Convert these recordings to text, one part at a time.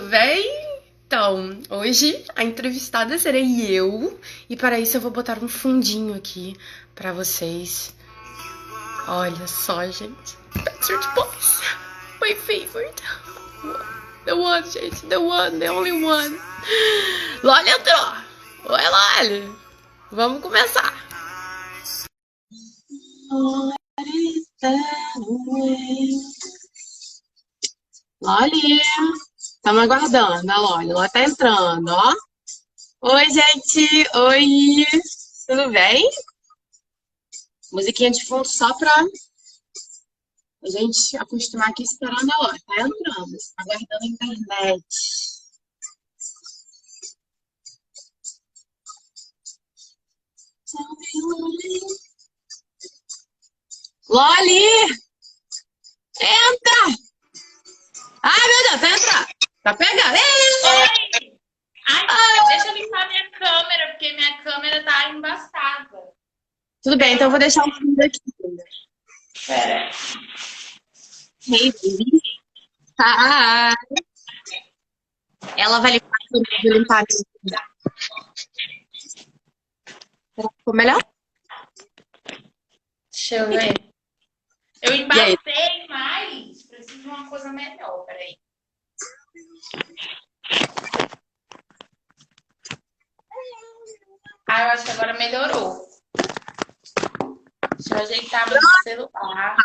bem? Então, hoje a entrevistada serei eu, e para isso eu vou botar um fundinho aqui para vocês. Olha só, gente. Backstreet Boys. My favorite. The one, gente. The one, the only one. Loli entrou. Oi, Loli. Vamos começar. Loli. Estamos aguardando a Loli. Ela tá entrando, ó. Oi, gente. Oi. Tudo bem? Musiquinha de fundo só pra a gente acostumar aqui esperando a Loli. Tá entrando. Está aguardando a internet. Loli! Entra! Ai, meu Deus, tá entrando. Tá pegando. Oi! Ai, deixa eu limpar minha câmera, porque minha câmera tá embaçada. Tudo bem, então eu vou deixar um fundo aqui. Pera. Hey, baby. Hi. Ela vai limpar a câmera, eu vou limpar a câmera. Será que ficou melhor? Deixa eu ver. Eu embacei mais. Preciso de uma coisa melhor, peraí. Ah, eu acho que agora melhorou. Deixa eu ajeitar meu celular.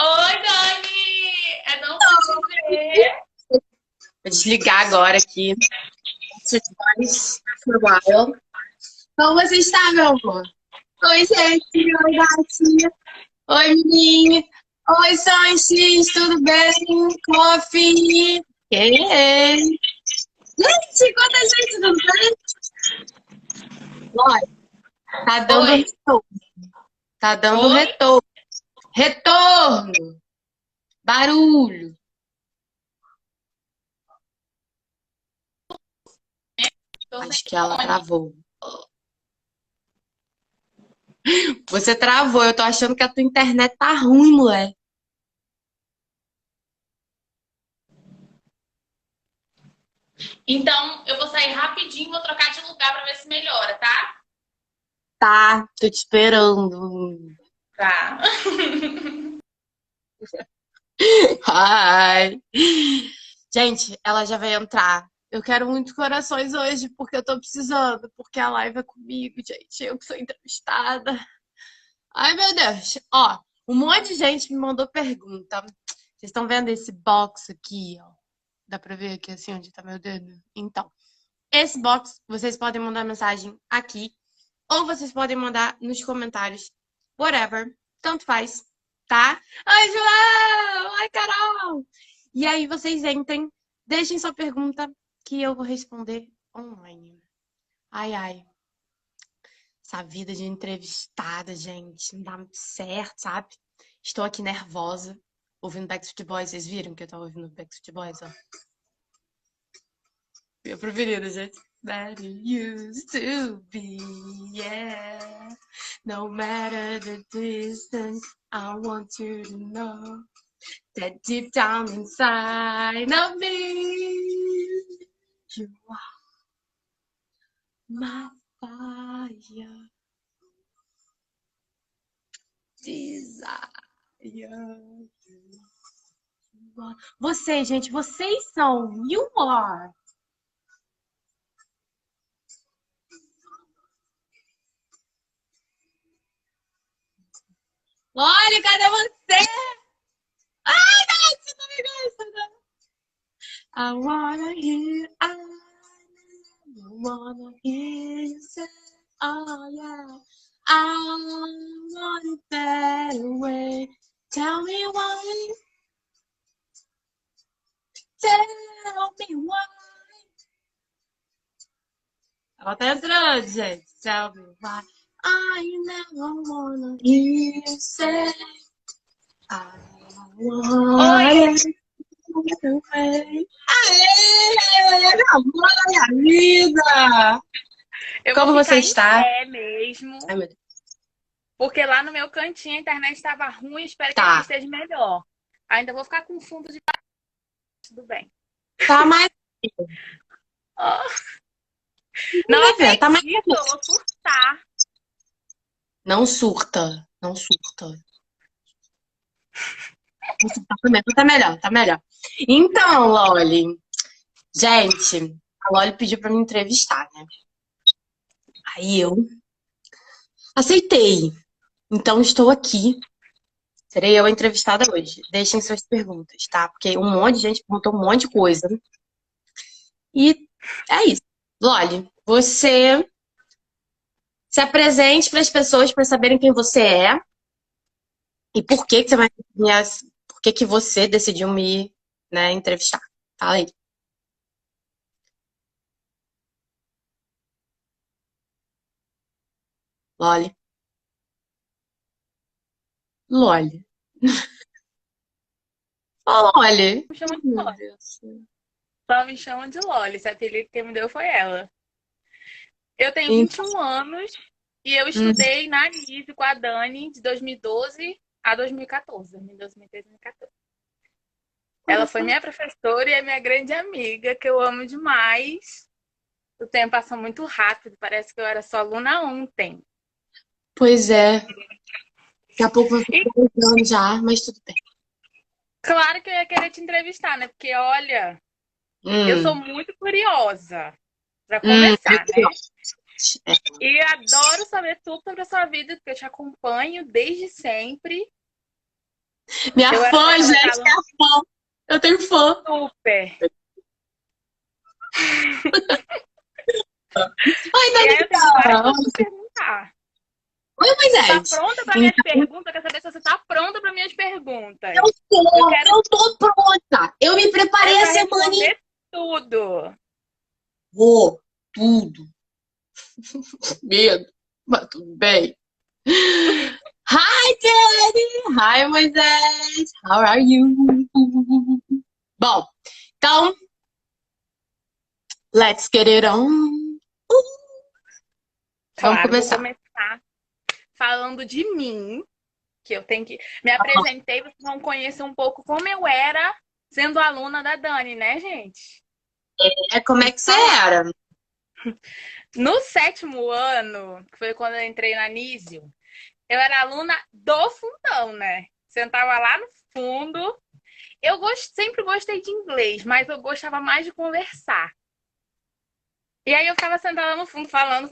Oi, Dani! É não te ver. Vou desligar agora aqui. For a while. Como você está, meu amor? Oi, gente. Oi, gatinha. Oi, menininha. Oi, Sanches. Tudo bem? Coffee. Hey. Gente, quanta gente, tudo bem? Olha, tá dando Oi. retorno. Tá dando Oi? retorno. Retorno. Barulho. Acho que ela travou. Você travou. Eu tô achando que a tua internet tá ruim, mulher. Então, eu vou sair rapidinho, vou trocar de lugar pra ver se melhora, tá? Tá, tô te esperando. Tá. Ai. Gente, ela já vai entrar. Eu quero muitos corações hoje, porque eu tô precisando, porque a live é comigo, gente. Eu que sou entrevistada. Ai, meu Deus. Ó, um monte de gente me mandou pergunta. Vocês estão vendo esse box aqui, ó? Dá pra ver aqui assim onde tá meu dedo? Então, esse box, vocês podem mandar mensagem aqui, ou vocês podem mandar nos comentários. Whatever. Tanto faz, tá? Ai, João! Ai, Carol! E aí vocês entrem, deixem sua pergunta que eu vou responder online. Ai, ai. Essa vida de entrevistada, gente, não dá muito certo, sabe? Estou aqui nervosa, ouvindo Backstreet Boys. Vocês viram que eu tava ouvindo Backstreet Boys, ó? Minha preferida, gente. That it used to be, yeah. No matter the distance, I want you to know that deep down inside of me, you are my fire, desire. Vocês, gente, vocês são You Are. Olha, cadê você? Ai, não, você não me gosta, não. I wanna hear you say, oh yeah, I want it that way. Tell me why, tell me why. Ela tá entrando, gente. Tell me why. I never wanna hear you say, I want it. Aê! Amor da minha vida! Eu Como vou você ficar está? em pé mesmo. Ai, meu Deus. Porque lá no meu cantinho a internet estava ruim, espero que aqui Tá. esteja melhor. Ainda vou ficar com fundo de tudo bem. Tá mais. Oh, não Vai ver, tá mais. acredito, eu vou surtar. Não surta. Não surta. Não surta primeiro. Tá melhor, tá melhor. Então, Loli. Gente, a Loli pediu pra me entrevistar, né? Aí eu aceitei. Então estou aqui. Serei eu a entrevistada hoje. Deixem suas perguntas, tá? Porque um monte de gente perguntou um monte de coisa. E é isso. Loli, você se apresente para as pessoas para saberem quem você é e por que que você vai por que que você decidiu me, né, entrevistar. Fala aí. Loli. Loli. Ó, Loli. Me chama de Meu Loli. Deus. Só me chamam de Loli. Esse apelido que me deu foi ela. Eu tenho Então, 21 anos e eu estudei na Anise com a Dani de 2012 a 2014. 2013, 2014. Ela foi minha professora e é minha grande amiga, que eu amo demais. O tempo passou muito rápido, parece que eu era sua aluna ontem. pois é. Daqui a pouco eu vou E ficar 10 anos já, mas tudo bem. claro que eu ia querer te entrevistar, né? Porque, olha, eu sou Hum, muito curiosa, para começar, né? é. E adoro saber tudo sobre a sua vida, porque eu te acompanho desde sempre. Minha Eu era fã, daquelas gente, alunas minha fã. Eu tenho fã. super. Oi, E aí eu tenho várias Daniela. coisas para perguntar. Oi, Tu tá Moisés. pronta para minhas Então, perguntas? Eu quero saber se você tá pronta para minhas eu perguntas. Eu tô, quero, eu tô pronta. Eu me eu preparei a quero semana inteira. responder tudo. Vou, tudo. Medo, mas tudo bem. Hi, Jenny. Hi, Moisés. How are you? Bom, então, let's get it on. Vamos Claro, vou começar. começar falando de mim, que eu tenho que. Me apresentei, vocês vão conhecer um pouco como eu era sendo aluna da Dani, né, gente? É como é Tem que que você falar. era? No sétimo ano, que foi quando eu entrei na Nísio, eu era aluna do fundão, né? Sentava lá no fundo. Sempre gostei de inglês, mas eu gostava mais de conversar. E aí eu ficava sentada no fundo, falando,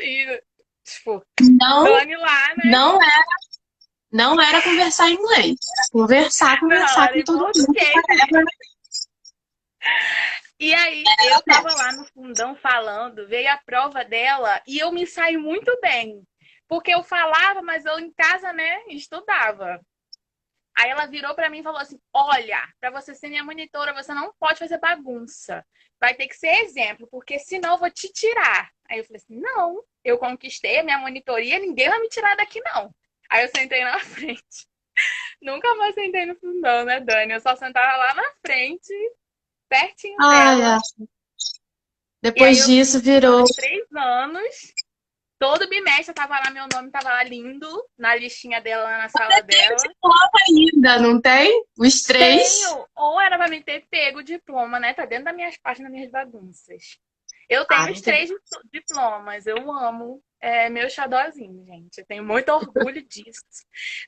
e, tipo, Não, Dani lá, né? não não era conversar em inglês. Conversar, Não, conversar era com em todo mundo. português mesmo. E aí eu tava lá no fundão falando, veio a prova dela e eu me saí muito bem. Porque eu falava, mas eu em casa, né, estudava. Aí ela virou pra mim e falou assim: Olha, pra você ser minha monitora, você não pode fazer bagunça. Vai ter que ser exemplo, porque senão eu vou te tirar. Aí eu falei assim: Não, eu conquistei a minha monitoria, ninguém vai me tirar daqui, não. Aí eu sentei na frente. Nunca mais sentei no fundão, né, Dani? Eu só sentava lá na frente, pertinho Ah, dela. é. E aí Depois eu fiquei disso virou. 3 anos. Todo bimestre tava lá, meu nome tava lá lindo, na listinha dela, lá na sala Tem o dela. diploma ainda, não tem? Os três. Tenho, ou era pra me ter pego o diploma, né? Tá dentro das minhas páginas, das minhas bagunças. Eu Ah, tenho os muito bem. 3 diplomas, eu amo. É meu xodózinho, gente. Eu tenho muito orgulho disso.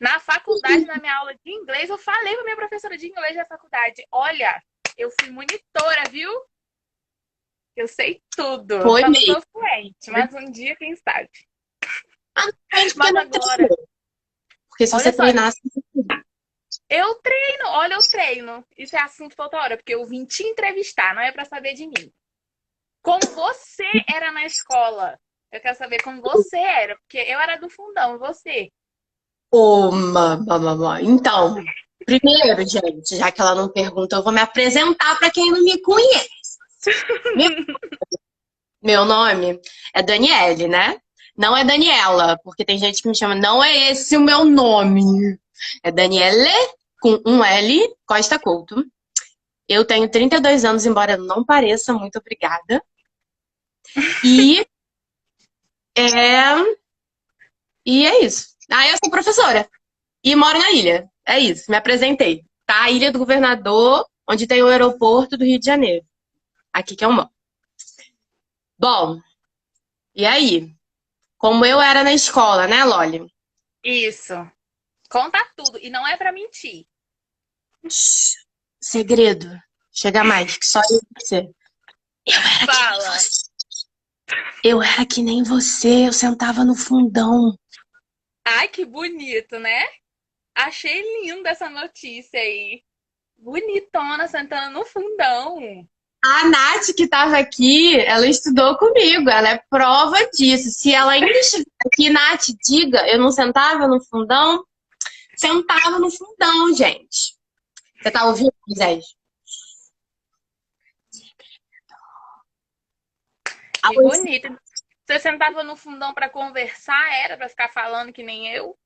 Na faculdade, na minha aula de inglês, eu falei pra minha professora de inglês da faculdade: Olha, eu fui monitora, viu? Eu sei tudo. Foi Só não mesmo. sou fluente, mas um dia, quem sabe. Ah, não fez porque Mas não agora, treinou. Porque se olha você só, treinasse. eu treino, olha, eu treino. Isso é assunto toda hora, porque eu vim te entrevistar, não é pra saber de mim. Como você era na escola? Eu quero saber como você era, porque eu era do fundão, você. Então, primeiro, gente, já que ela não pergunta, eu vou me apresentar para quem não me conhece. Meu, meu nome é Daniele, né? Não é Daniela, porque tem gente que me chama, não é esse o meu nome. É Daniele com um L, Costa Couto. Eu tenho 32 anos, embora não pareça, muito obrigada. E é, E é isso. Aí eu sou professora e moro na ilha. É isso, me apresentei. Tá? A Ilha do Governador, onde tem o aeroporto do Rio de Janeiro. Aqui que é o moro. Bom, e aí? Como eu era na escola, né, Loli? Isso. Conta tudo. E não é pra mentir. Shhh, segredo. Chega mais, que só eu e você. Eu era que nem Fala. você. Eu era que nem você. Eu sentava no fundão. Ai, que bonito, né? Achei linda essa notícia aí. Bonitona, sentando no fundão. A Nath, que estava aqui, ela estudou comigo. Ela é prova disso. Se ela ainda estiver aqui, Nath, diga, eu não sentava no fundão? Sentava no fundão, gente. Você tá ouvindo, Moisés? Que bonito. Você sentava no fundão pra conversar, era pra ficar falando que nem eu?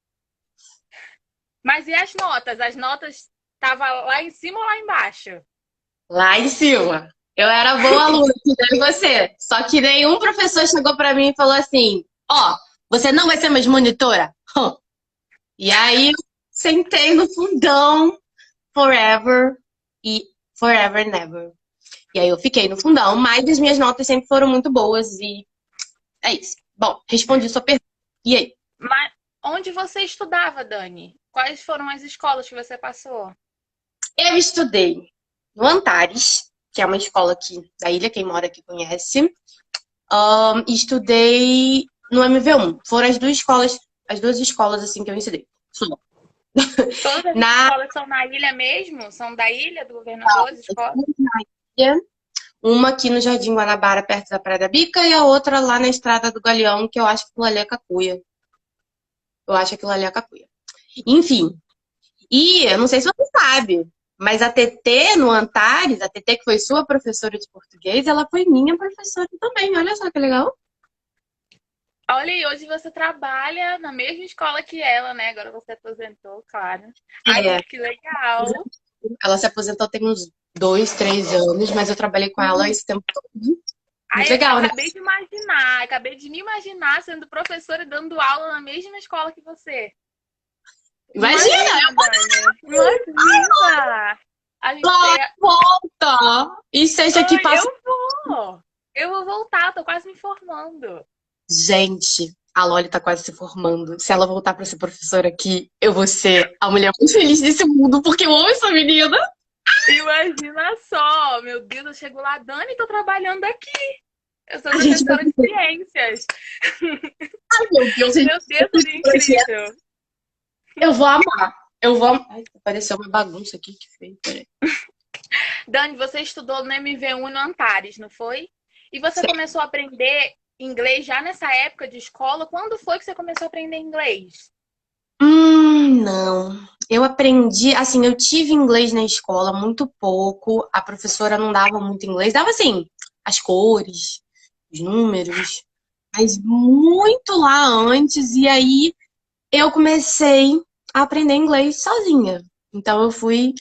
Mas e as notas? As notas estavam lá em cima ou lá embaixo? Lá em cima. Eu era boa aluna, que nem você. Só que nenhum professor chegou pra mim e falou assim: Ó, você não vai ser mais monitora? E aí, sentei no fundão, forever e forever and never. E aí eu fiquei no fundão, mas as minhas notas sempre foram muito boas e é isso. Bom, respondi sua pergunta. E aí? Mas onde você estudava, Dani? Quais foram as escolas que você passou? Eu estudei no Antares, que é uma escola aqui da ilha, quem mora aqui conhece. E estudei no MV1. Foram as duas escolas assim que eu estudei. Só. Todas as Na escolas são na ilha mesmo? São da ilha do governador, as escolas? ilha, uma aqui no Jardim Guanabara, perto da Praia da Bica, e a outra lá na Estrada do Galeão, que eu acho que aquilo ali é Cacuia. Eu acho que aquilo ali é Cacuia. Enfim, e eu não sei se você sabe, mas a TT no Antares, a TT que foi sua professora de português, ela foi minha professora também. Olha só que legal. Olha, e hoje você trabalha na mesma escola que ela, né? Agora você aposentou, claro. Ai, É, que legal. ela se aposentou tem uns 2, 3 anos, mas eu trabalhei com ela esse tempo todo. Muito Aí, legal, né? acabei de me imaginar sendo professora e dando aula na mesma escola que você. Imagina, Imagina, Dani. Imagina. A gente ela pega... volta e seja que Ai, passa. eu vou. Eu vou voltar, tô quase me formando. Gente, a Loli tá quase se formando. Se ela voltar pra ser professora aqui, eu vou ser a mulher mais feliz desse mundo, porque eu amo essa menina. Imagina só. Meu Deus, eu chego lá, Dani, tô trabalhando aqui. Eu sou A gente vai professora de ter. ciências. Ai, meu Deus, a gente Meu vai Deus, ter seria esse projeto. incrível. Eu vou amar. Eu vou amar. Ai, apareceu uma bagunça aqui que feio. Peraí. Dani, você estudou no MV1 no Antares, não foi? E você começou a aprender inglês já nessa época de escola? Quando foi que você começou a aprender inglês? Não. Eu aprendi, assim, eu tive inglês na escola muito pouco. A professora não dava muito inglês, dava assim, as cores, os números, mas muito lá antes. E aí eu comecei a aprender inglês sozinha. Então eu fui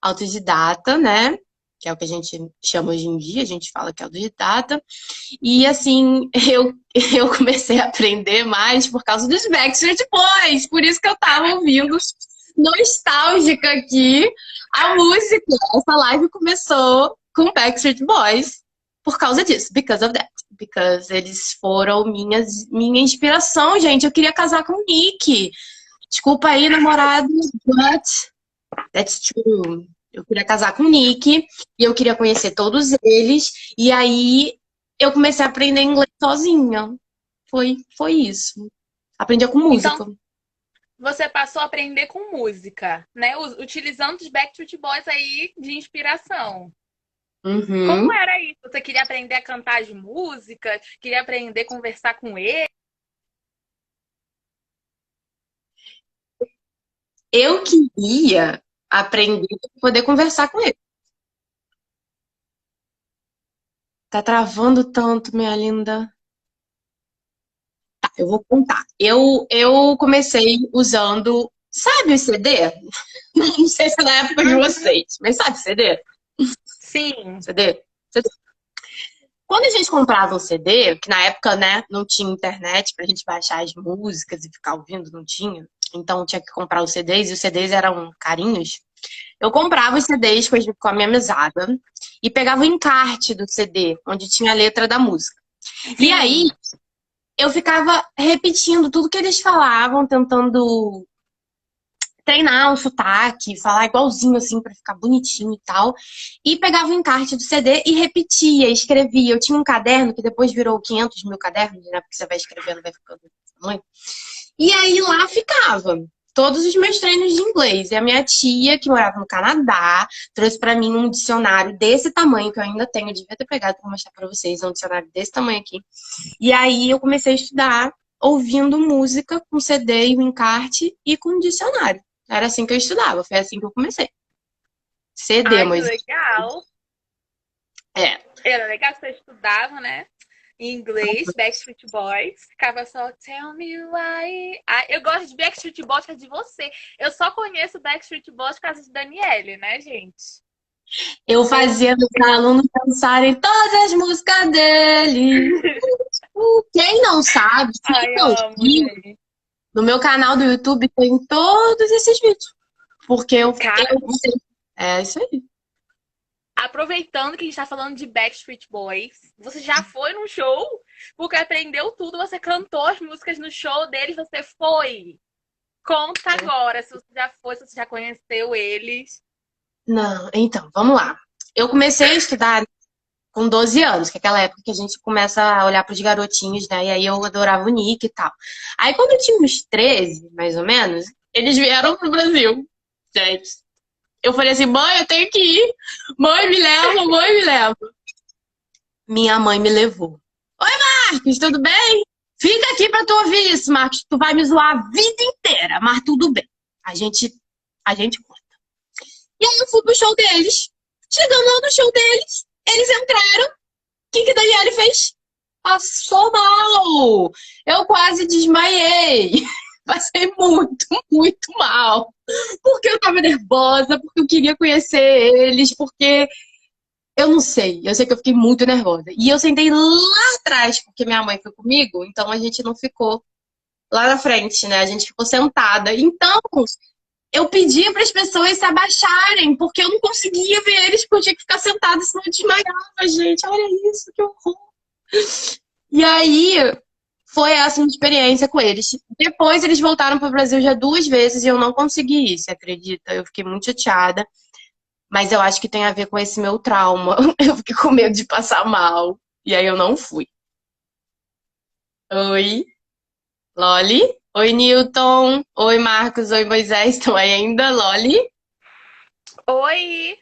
autodidata, né? Que é o que a gente chama hoje em dia, a gente fala que é autodidata. E assim, eu comecei a aprender mais por causa dos Backstreet Boys. Por isso que eu tava ouvindo nostálgica aqui a música. Essa live começou com Backstreet Boys por causa disso, because of that. Because eles foram minha inspiração, gente. Eu queria casar com o Nick. Desculpa aí, namorado, but that's true. Eu queria casar com o Nick e eu queria conhecer todos eles. E aí eu comecei a aprender inglês sozinha. Foi isso. Aprendia com Então, música. você passou a aprender com música, né? Utilizando os Backstreet Boys aí de inspiração. Como Uhum. era isso? Você queria aprender a cantar as músicas? Queria aprender a conversar com ele? Eu queria aprender a poder conversar com ele. Tá travando tanto, minha linda. Tá, eu vou contar. Eu comecei usando, sabe o CD? Não sei se é da época de Uhum. vocês, mas sabe CD? Sim. CD? CD. Quando a gente comprava um CD, que na época, né, não tinha internet pra gente baixar as músicas e ficar ouvindo, não tinha. Então tinha que comprar os CDs, e os CDs eram carinhos. Eu comprava os CDs com a minha mesada e pegava o encarte do CD, onde tinha a letra da música. E aí, Sim. eu ficava repetindo tudo que eles falavam, tentando treinar o sotaque, falar igualzinho assim pra ficar bonitinho e tal. E pegava o encarte do CD e repetia, escrevia. Eu tinha um caderno que depois virou 500 mil cadernos, né? Porque você vai escrevendo, vai ficando desse tamanho. E aí lá ficava todos os meus treinos de inglês. E a minha tia, que morava no Canadá, trouxe pra mim um dicionário desse tamanho, que eu ainda tenho, eu devia ter pegado pra mostrar pra vocês, é um dicionário desse tamanho aqui. E aí eu comecei a estudar ouvindo música com CD e o encarte e com dicionário. Era assim que eu estudava, foi assim que eu comecei. CD, Ai, que mas legal. é. Era legal que você estudava, né? Em inglês, Backstreet Boys. Ficava só Tell Me Why. Ah, eu gosto de Backstreet Boys por causa de você. Eu só conheço Backstreet Boys por causa de Daniele, né, gente? Eu fazia meus alunos dançarem todas as músicas dele. Quem não sabe, quem Ai, não amo, viu, gente. no meu canal do YouTube tem todos esses vídeos. Porque Cara, eu sei. É isso aí. aproveitando que a gente tá falando de Backstreet Boys, você já foi num show? Porque aprendeu tudo, você cantou as músicas no show deles, você foi. Conta agora se você já foi, se você já conheceu eles. Não, então, vamos lá. Eu comecei a estudar com 12 anos, que é aquela época que a gente começa a olhar para os garotinhos, né? E aí eu adorava o Nick e tal. Aí quando eu tinha uns 13, mais ou menos, eles vieram pro Brasil. Gente, eu falei assim, mãe, eu tenho que ir. Mãe, me leva, mãe, me leva. Minha mãe me levou. Oi, Marcos, tudo bem? Fica aqui pra tu ouvir isso, Marcos. Tu vai me zoar a vida inteira, mas tudo bem. A gente conta. E aí eu fui pro show deles. Chegando lá no show deles, eles entraram. O que a Daniele fez? Passou mal. Eu quase desmaiei. Passei muito, muito mal. Porque eu tava nervosa, porque eu queria conhecer eles, porque eu não sei. Eu sei que eu fiquei muito nervosa. E eu sentei lá atrás, porque minha mãe foi comigo, então a gente não ficou lá na frente, né? A gente ficou sentada. Então, eu pedia para as pessoas se abaixarem, porque eu não conseguia ver eles, porque eu tinha que ficar sentada, senão eu desmaiava, gente. Olha isso, que horror. E aí, foi essa minha experiência com eles. Depois, eles voltaram para o Brasil já 2 vezes e eu não consegui ir, você acredita? Eu fiquei muito chateada. Mas eu acho que tem a ver com esse meu trauma. Eu fiquei com medo de passar mal. E aí eu não fui. Oi, Loli? Oi, Newton. Oi, Marcos. Oi, Moisés. Estão aí ainda, Loli? Oi!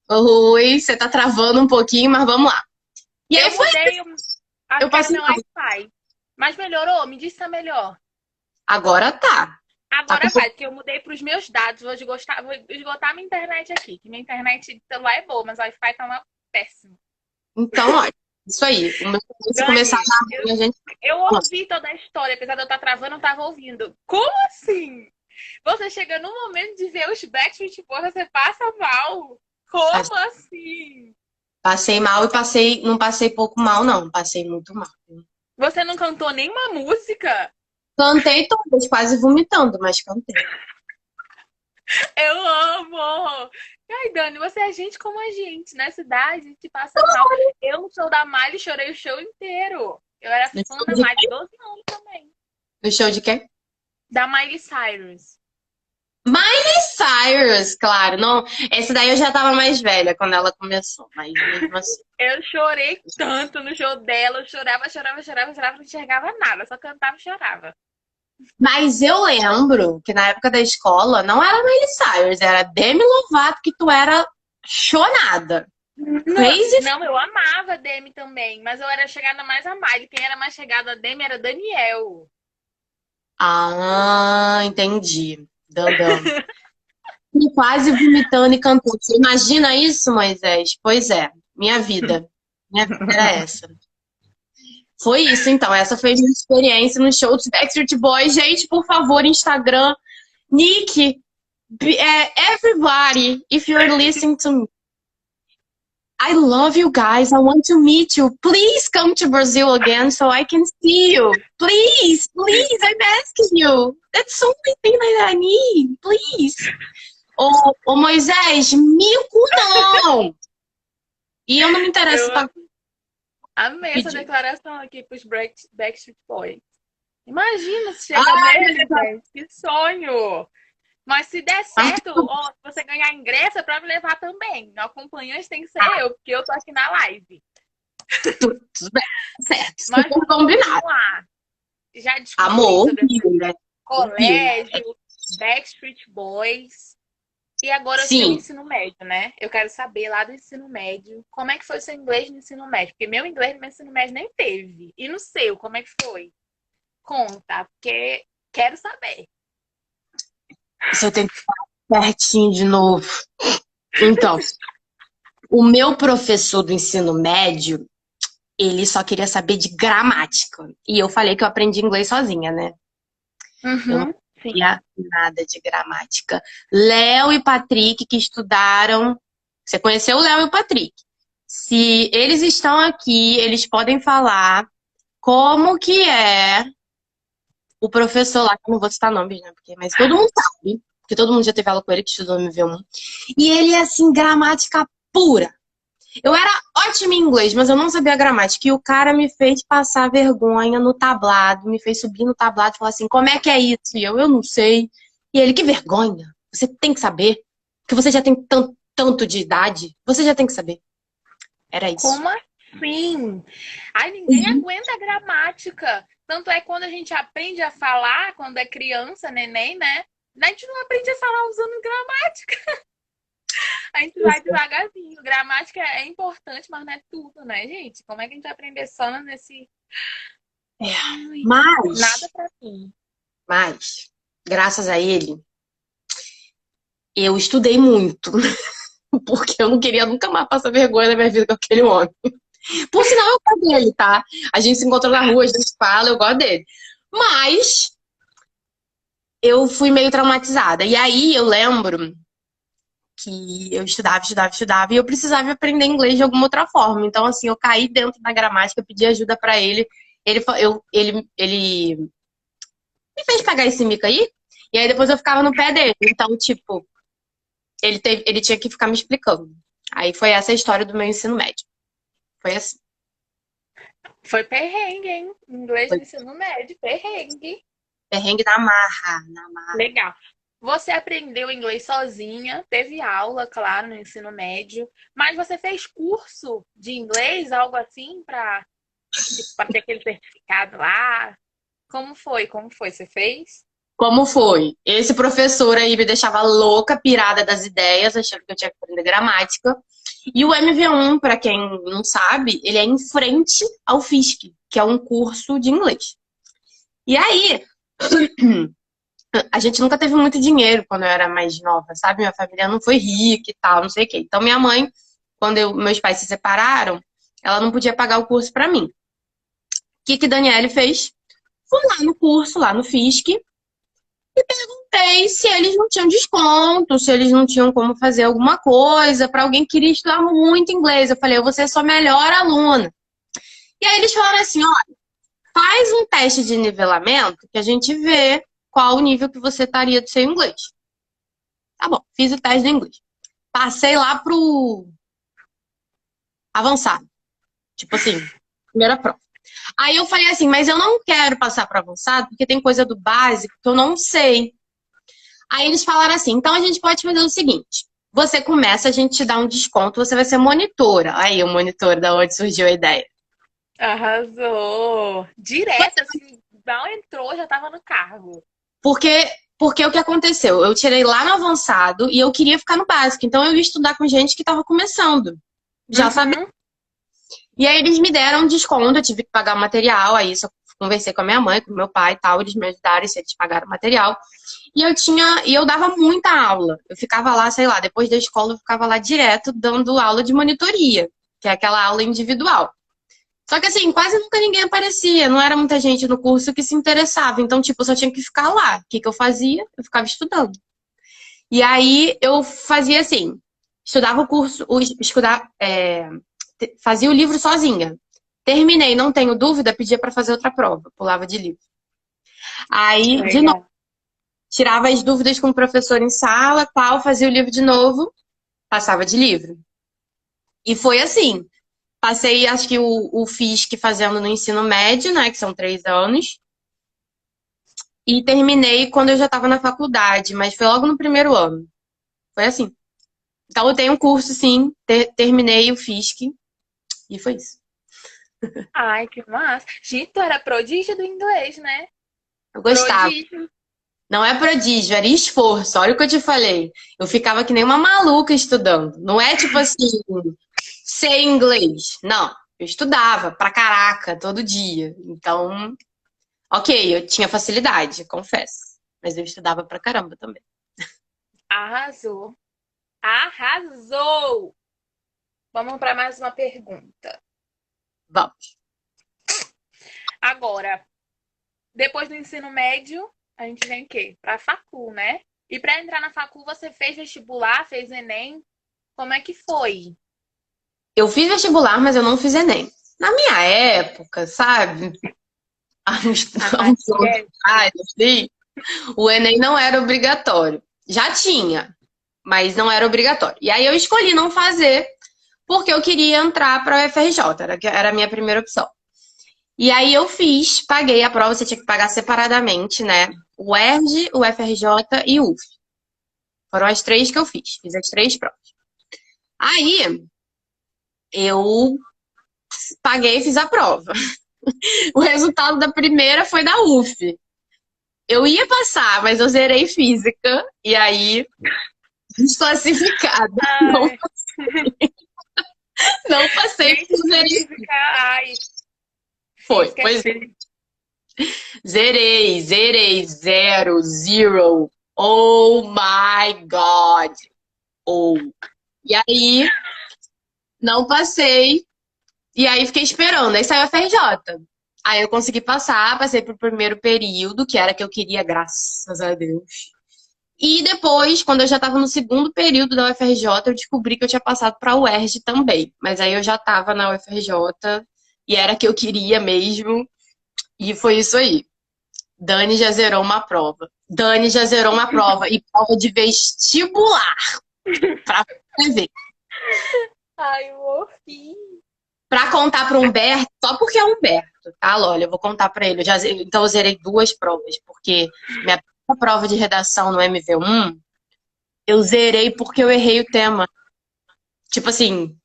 Oi, você tá travando um pouquinho, mas vamos lá. E aí Eu foi, mudei eu até passei meu mal. Wi-Fi. Mas melhorou? Me diz se tá melhor. Agora tá. Tá com... Agora vai, porque eu mudei para os meus dados. Vou esgotar minha internet aqui. Que minha internet de celular é boa, mas o Wi-Fi tá uma péssima. Então, olha, isso aí. O meu se começar Dani, a dar ruim, a gente... eu ouvi toda a história, apesar de eu estar travando, eu tava ouvindo. Como assim? Você chega no momento de ver os Backstreet Boys, você passa mal. Como assim? Passei mal e passei, não passei pouco mal, não. Passei muito mal. Você não cantou nenhuma música? Cantei todas, quase vomitando, mas cantei. Eu amo! Ai, Dani, você é gente como a gente, nessa idade, a gente passa mal. Eu, no show da Miley, chorei o show inteiro. Eu era No fã show da de Miley, quem? 12 anos também. No show de quem? Da Miley Cyrus. Miley Cyrus, claro. Não, esse daí eu já tava mais velha quando ela começou, mas mesmo assim. Eu chorei tanto no show dela. Eu chorava, chorava, chorava, chorava, não enxergava nada. Só cantava e chorava. Mas eu lembro que na época da escola não era Miley Cyrus, era Demi Lovato que tu era chonada. Não, Crazy. não, eu amava a Demi também, mas eu era chegada mais a Miley. Quem era mais chegada a Demi era Daniel. Ah, entendi. Dandão. E quase vomitando e cantando. Você imagina isso, Moisés? Pois é, minha vida. Minha vida era essa. Foi isso, então. Essa foi a minha experiência no show dos Backstreet Boys. Gente, por favor, Instagram, Nick, everybody, if you're listening to me, I love you guys. I want to meet you. Please come to Brazil again so I can see you. Please, please, I'm asking you. That's the only thing that I need. Please. Ô Moisés, mico não. E eu não me interesso Eu pra amei essa pedir. declaração aqui pros Backstreet Boys. Imagina se chega Ai, nele, gente. Que sonho! Mas se der certo, ó, se você ganhar ingresso, é pra me levar também. O acompanhante tem que ser eu, porque eu tô aqui na live. tudo bem, certo. Mas Super vamos combinado. continuar. Já discutimos Amor, sobre viu, né? colégio, Backstreet Boys. E agora o seu Sim. ensino médio, né? Eu quero saber lá do ensino médio, como é que foi o seu inglês no ensino médio? Porque meu inglês no meu ensino médio nem teve. E no seu, como é que foi? Conta, porque quero saber. Isso eu tenho que falar certinho de novo. Então, o meu professor do ensino médio, ele só queria saber de gramática. E eu falei que eu aprendi inglês sozinha, né? Eu não Sim. sabia nada de gramática. Léo e Patrick, que estudaram. Você conheceu o Léo e o Patrick. Se eles estão aqui, eles podem falar como que é o professor lá, que eu não vou citar nomes, né? Mas todo mundo sabe, porque todo mundo já teve aula com ele, que estudou no MV1. E ele é, assim, gramática pura. Eu era ótima em inglês, mas eu não sabia gramática. E o cara me fez passar vergonha no tablado, me fez subir no tablado e falar assim, como é que é isso? E eu não sei. E ele, que vergonha. Você tem que saber. Porque você já tem tanto de idade. Você já tem que saber. Era isso. Como assim? Ai, ninguém aguenta a gramática. Tanto é que quando a gente aprende a falar, quando é criança, neném, né? A gente não aprende a falar usando gramática. A gente vai devagarzinho. Gramática é importante, mas não é tudo, né, gente? Como é que a gente vai aprender só nesse... Ai, Mas, nada pra mim. graças a ele, eu estudei muito. Porque eu não queria nunca mais passar vergonha na minha vida com aquele homem. Por sinal, eu gosto dele, tá? A gente se encontrou na rua, a gente fala, eu gosto dele. Mas eu fui meio traumatizada. E aí eu lembro que eu estudava e eu precisava aprender inglês de alguma outra forma. Então, assim, eu caí dentro da gramática, pedi ajuda pra ele. Ele me fez pagar esse mico aí, e aí depois eu ficava no pé dele. Então, tipo, ele tinha que ficar me explicando. Aí foi essa a história do meu ensino médio. Foi assim. Foi perrengue, hein? Inglês Foi no ensino médio, perrengue. perrengue na marra, na marra. Legal. Você aprendeu inglês sozinha, teve aula, claro, no ensino médio, mas você fez curso de inglês, algo assim, para ter aquele certificado lá? Como foi? Como foi? Você fez? Como foi? Esse professor aí me deixava louca, pirada das ideias, achando que eu tinha que aprender gramática. E o MV1, pra quem não sabe, ele é em frente ao FISC, que é um curso de inglês. E aí, a gente nunca teve muito dinheiro quando eu era mais nova, sabe? Minha família não foi rica e tal, não sei o quê. Então, minha mãe, quando meus pais se separaram, ela não podia pagar o curso pra mim. O que Daniele fez? Fui lá no curso, lá no FISC, e perguntei se eles não tinham desconto, se eles não tinham como fazer alguma coisa para alguém que queria estudar muito inglês. Eu falei, eu vou ser sua melhor aluna. E aí eles falaram assim, olha, faz um teste de nivelamento que a gente vê qual o nível que você estaria do seu inglês. Tá bom, fiz o teste de inglês. Passei lá pro avançado. Tipo assim, primeira prova. Aí eu falei assim, mas eu não quero passar para avançado porque tem coisa do básico que eu não sei. Aí eles falaram assim, então a gente pode fazer o seguinte, você começa, a gente te dá um desconto, você vai ser monitora. Aí o monitor, da onde surgiu a ideia. Arrasou! Direto, assim, não entrou, já tava no cargo. Porque o que aconteceu? Eu tirei lá no avançado e eu queria ficar no básico. Então eu ia estudar com gente que tava começando. Já sabia. E aí eles me deram um desconto, eu tive que pagar o material, aí eu conversei com a minha mãe, com o meu pai e tal, eles me ajudaram, eles pagaram o material. E eu dava muita aula. Eu ficava lá, sei lá, depois da escola eu ficava lá direto dando aula de monitoria, que é aquela aula individual. Só que assim, quase nunca ninguém aparecia, não era muita gente no curso que se interessava. Então, tipo, eu só tinha que ficar lá. O que eu fazia? Eu ficava estudando. E aí eu fazia assim, estudava o curso, fazia o livro sozinha. Terminei, não tenho dúvida, pedia para fazer outra prova, pulava de livro. Aí, de novo, Legal. tirava as dúvidas com o professor em sala, tal, fazia o livro de novo, passava de livro. E foi assim. Passei, acho que o FISC fazendo no ensino médio, né, que são 3 anos. E terminei quando eu já estava na faculdade, mas foi logo no primeiro ano. Foi assim. Então eu tenho um curso, sim, terminei o FISC e foi isso. Ai, que massa. Gente, tu era prodígio do inglês, né? Eu gostava. Prodígio. Não é prodígio, era esforço. Olha o que eu te falei. Eu ficava que nem uma maluca estudando. Não é tipo assim, sei inglês. Não. Eu estudava pra caraca todo dia. Então, ok, eu tinha facilidade, confesso. Mas eu estudava pra caramba também. Arrasou. Arrasou! Vamos para mais uma pergunta. Vamos. Agora, depois do ensino médio, a gente vem o quê? Para facul, né? E para entrar na facul, você fez vestibular, fez Enem? Como é que foi? Eu fiz vestibular, mas eu não fiz Enem. Na minha época, sabe? Há Ai, uns anos é. atrás, assim, o Enem não era obrigatório. Já tinha, mas não era obrigatório. E aí eu escolhi não fazer porque eu queria entrar para o UFRJ, era a minha primeira opção. E aí eu fiz, paguei a prova, você tinha que pagar separadamente, né? O ERJ, o UFRJ e o UF. Foram as três que eu fiz as três provas. Aí eu paguei e fiz a prova. O resultado da primeira foi da UF. Eu ia passar, mas eu zerei física e aí desclassificada. Não, Ai, não passei gente, porque eu zerei. física. Ai, Foi, física é pois feio. zerei, zero, zero. Oh my God. Oh. E aí, não passei. E aí fiquei esperando. Aí saiu a FRJ. Aí eu consegui passar, passei pro primeiro período, que era que eu queria, graças a Deus. E depois, quando eu já estava no segundo período da UFRJ, eu descobri que eu tinha passado para a UERJ também. Mas aí eu já estava na UFRJ e era a que eu queria mesmo. E foi isso aí. Dani já zerou uma prova. Dani já zerou uma prova. E prova de vestibular. Pra você ver. Ai, morri. Pra contar pro Humberto, só porque é Humberto, tá? Olha, eu vou contar pra ele. Então eu zerei 2 provas, porque minha primeira prova de redação no MV1, eu zerei porque eu errei o tema. Tipo assim,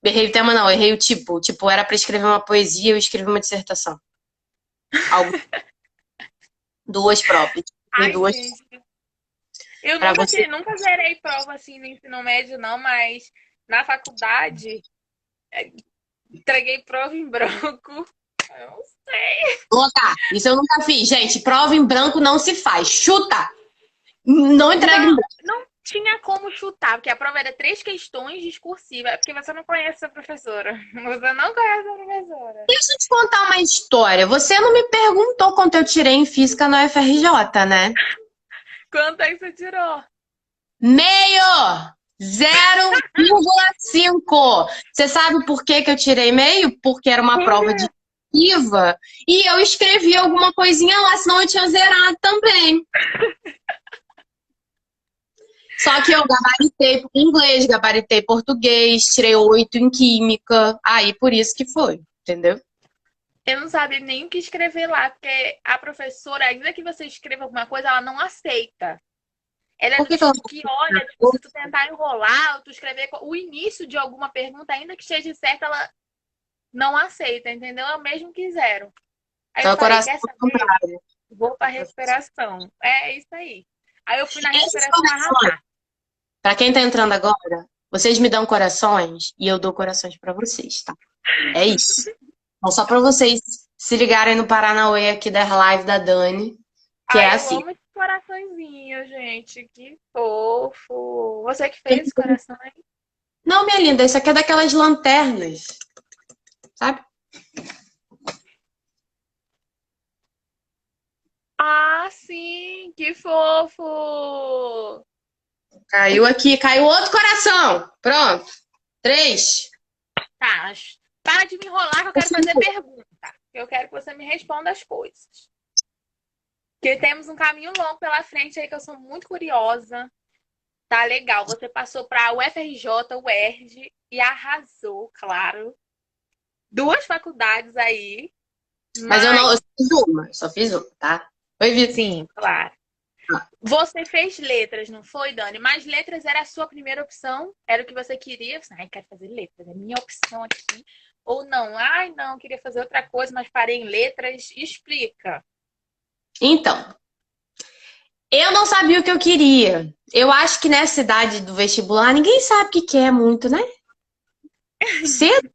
errei o tema não, errei o tipo. Tipo, era pra escrever uma poesia, eu escrevi uma dissertação. Algo, 2 provas. Errei Ai, duas gente. Eu pra nunca, você. nunca zerei prova assim no ensino médio, não, mas na faculdade entreguei prova em branco. Eu não sei. Colocar. Isso eu nunca fiz. Gente, prova em branco não se faz. Chuta! Não entrega em Não, branco. não tinha como chutar, porque a prova era 3 questões discursivas. É porque você não conhece a professora. Você não conhece a professora. Deixa eu te contar uma história. Você não me perguntou quanto eu tirei em física no FRJ, né? Quanto aí você tirou? Meio! 0,5. Você sabe por que que eu tirei meio? Porque era uma Por prova quê? de IVA e eu escrevi alguma coisinha lá, senão eu tinha zerado também. Só que eu gabaritei inglês, gabaritei português, tirei 8 em química. Aí por isso que foi, entendeu? Eu não sabia nem o que escrever lá, porque a professora, ainda que você escreva alguma coisa, ela não aceita. Ela é Por do que que ela tipo que olha, tipo, se tu tentar enrolar, ou tu escrever o início de alguma pergunta, ainda que esteja certa, ela não aceita, entendeu? É o mesmo que zero. Aí eu tá falei, coração quer saber? contrário? Vou pra respiração. É isso aí. Aí eu fui na Esses respiração corações, arrasar. pra quem tá entrando agora, vocês me dão corações e eu dou corações pra vocês, tá? É isso. Então, só pra vocês se ligarem no Paranauê aqui da live da Dani, que é Ai, eu assim. amo esse coraçõezinho, gente. Que fofo. Você que fez esse coração aí? Não, minha linda, isso aqui é daquelas lanternas, sabe? Ah, sim, que fofo! Caiu aqui, caiu outro coração. Pronto. 3. Tá, mas para de me enrolar que eu quero fazer pergunta. Eu quero que você me responda as coisas. Porque temos um caminho longo pela frente aí que eu sou muito curiosa. Tá legal. Você passou para o UFRJ, o UERJ e arrasou, claro. 2 faculdades aí. Mas eu só fiz uma, tá? Oi, Vitor. Sim, claro. Você fez letras, não foi, Dani? Mas letras era a sua primeira opção? Era o que você queria? Você, ai, quero fazer letras, é minha opção aqui. Ou não? Ai, não, queria fazer outra coisa, mas parei em letras. Explica. Então, eu não sabia o que eu queria. Eu acho que nessa idade do vestibular, ninguém sabe o que quer muito, né? Cedo.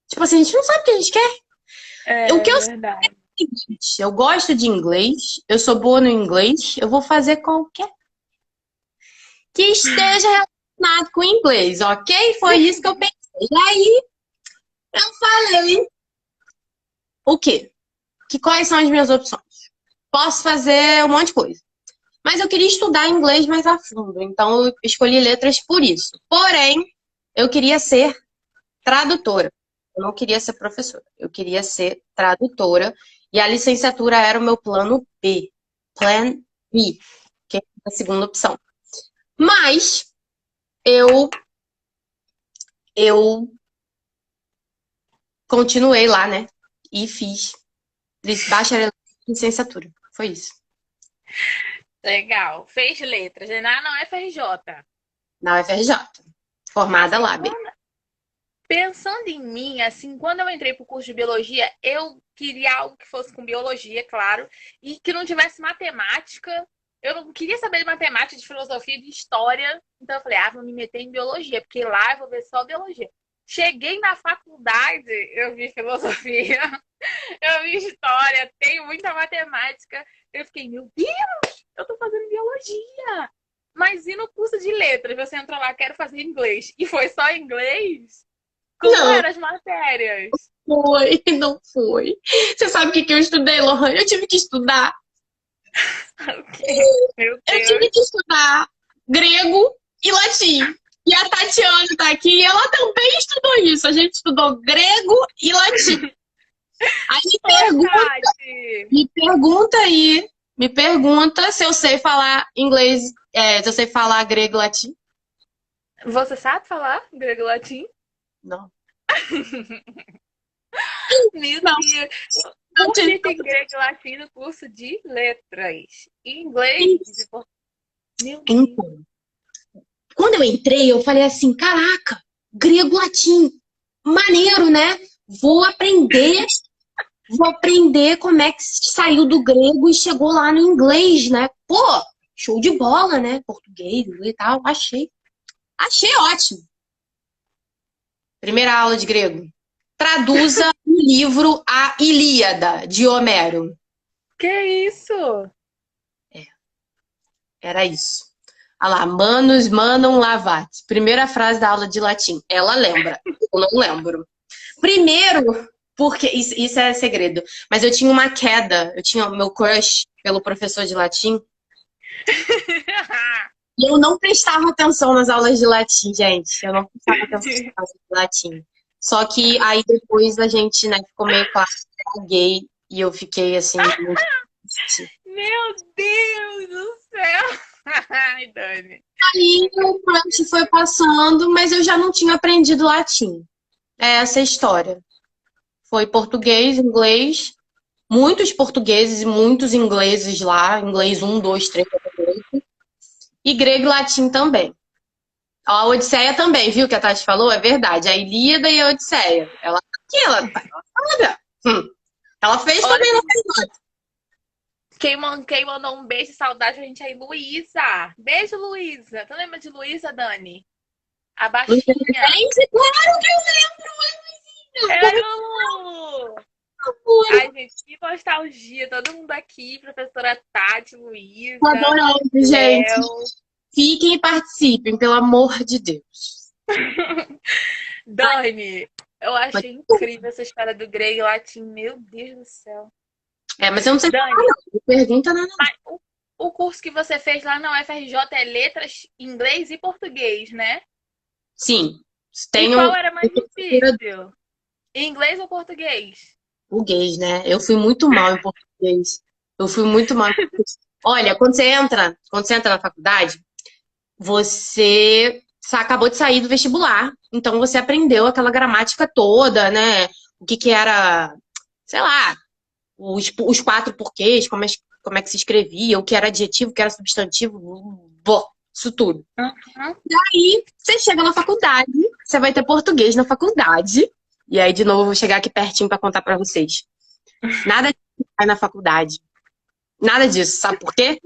Tipo assim, a gente não sabe o que a gente quer. O que eu sei Verdade. é o seguinte, eu gosto de inglês, eu sou boa no inglês, eu vou fazer qualquer que esteja relacionado com inglês, ok? Foi isso que eu pensei. E aí, eu falei, o quê? Quais são as minhas opções? Posso fazer um monte de coisa. Mas eu queria estudar inglês mais a fundo, então eu escolhi letras por isso. Porém, eu queria ser tradutora. Eu não queria ser professora. Eu queria ser tradutora. E a licenciatura era o meu plano B. Plan B, que é a segunda opção. Mas eu continuei lá, né? E fiz bacharelado em licenciatura. Foi isso. Legal. Fez letras, né? Na UFRJ. Na UFRJ. Formada Assim, lá, bem. pensando em mim, assim, quando eu entrei pro curso de biologia, eu queria algo que fosse com biologia, claro, e que não tivesse matemática. Eu não queria saber de matemática, de filosofia, de história. Então eu falei, vou me meter em biologia, porque lá eu vou ver só biologia. Cheguei na faculdade, eu vi filosofia, eu vi história, tenho muita matemática. Eu fiquei, meu Deus, eu tô fazendo biologia. Mas e no curso de letras? Você entrou lá, quero fazer inglês. E foi só inglês? Como Não, eram as matérias? foi, não foi. Você sabe o que que eu estudei, Lohane? Eu tive que estudar. Ok. Meu Eu tive Deus. que estudar grego e latim. E a Tatiana tá aqui e ela também estudou isso. A gente estudou grego e latim. Aí Oi, Tati. me pergunta se eu sei falar inglês, se eu sei falar grego e latim. Você sabe falar grego e latim? Não, Meu não, Deus. não Por tive. que tem grego e latim no curso de letras? Inglês? Meu Deus. Então, quando eu entrei, eu falei assim, caraca, grego e latim, maneiro, né? Vou aprender Vou aprender como é que saiu do grego e chegou lá no inglês, né? Pô, show de bola, né? Português e tal. Achei ótimo. Primeira aula de grego. Traduza o livro A Ilíada, de Homero. Que isso? Era isso. Olha lá, manus manam lavat. Primeira frase da aula de latim. Ela lembra. Eu não lembro. Primeiro, porque isso é segredo, mas eu tinha uma queda, eu tinha o meu crush pelo professor de latim. E eu não prestava atenção nas aulas de latim, gente. Eu não prestava atenção nas aulas de latim. Só que aí depois a gente, né, ficou meio claro que era gay e eu fiquei assim, muito triste. Meu Deus do céu. Ai, Dani. Aí o crush foi passando, mas eu já não tinha aprendido latim. É essa a história. Foi português, inglês, muitos portugueses e muitos ingleses lá, inglês 1, 2, 3, 4, 8, e grego e latim também. A Odisseia também, viu que a Tati falou? É verdade. A Ilíada e a Odisseia. Ela tá aqui, ela sabe. Ela fez Olha, também, não fez nada. quem mandou um beijo, saudade a gente aí, Luísa. Beijo, Luísa. Tu lembra de Luísa, Dani? A baixinha. Gente, claro que eu lembro, É, Lu! amor. Ai, gente, que nostalgia. Todo mundo aqui, professora Tati, Tô Luísa, adorando, gente. Léo. Fiquem e participem, pelo amor de Deus. Dani, eu achei incrível essa história do grego e latim. Meu Deus do céu. Mas eu não sei falar, Dani, não. Me pergunta nada. mas o curso que você fez lá na UFRJ é Letras, Inglês e Português, né? Sim. E Tenho qual era mais difícil? Inglês ou português? português, né? Eu fui muito mal em português. Eu fui muito mal em português. Olha, quando você entra na faculdade, você acabou de sair do vestibular, então você aprendeu aquela gramática toda, né? O que que era, sei lá, os quatro porquês, como é que se escrevia, o que era adjetivo, o que era substantivo, bom, isso tudo. Uhum. Aí você chega na faculdade, você vai ter português na faculdade, e aí de novo eu vou chegar aqui pertinho para contar para vocês. Nada disso vai na faculdade. Nada disso, sabe por quê?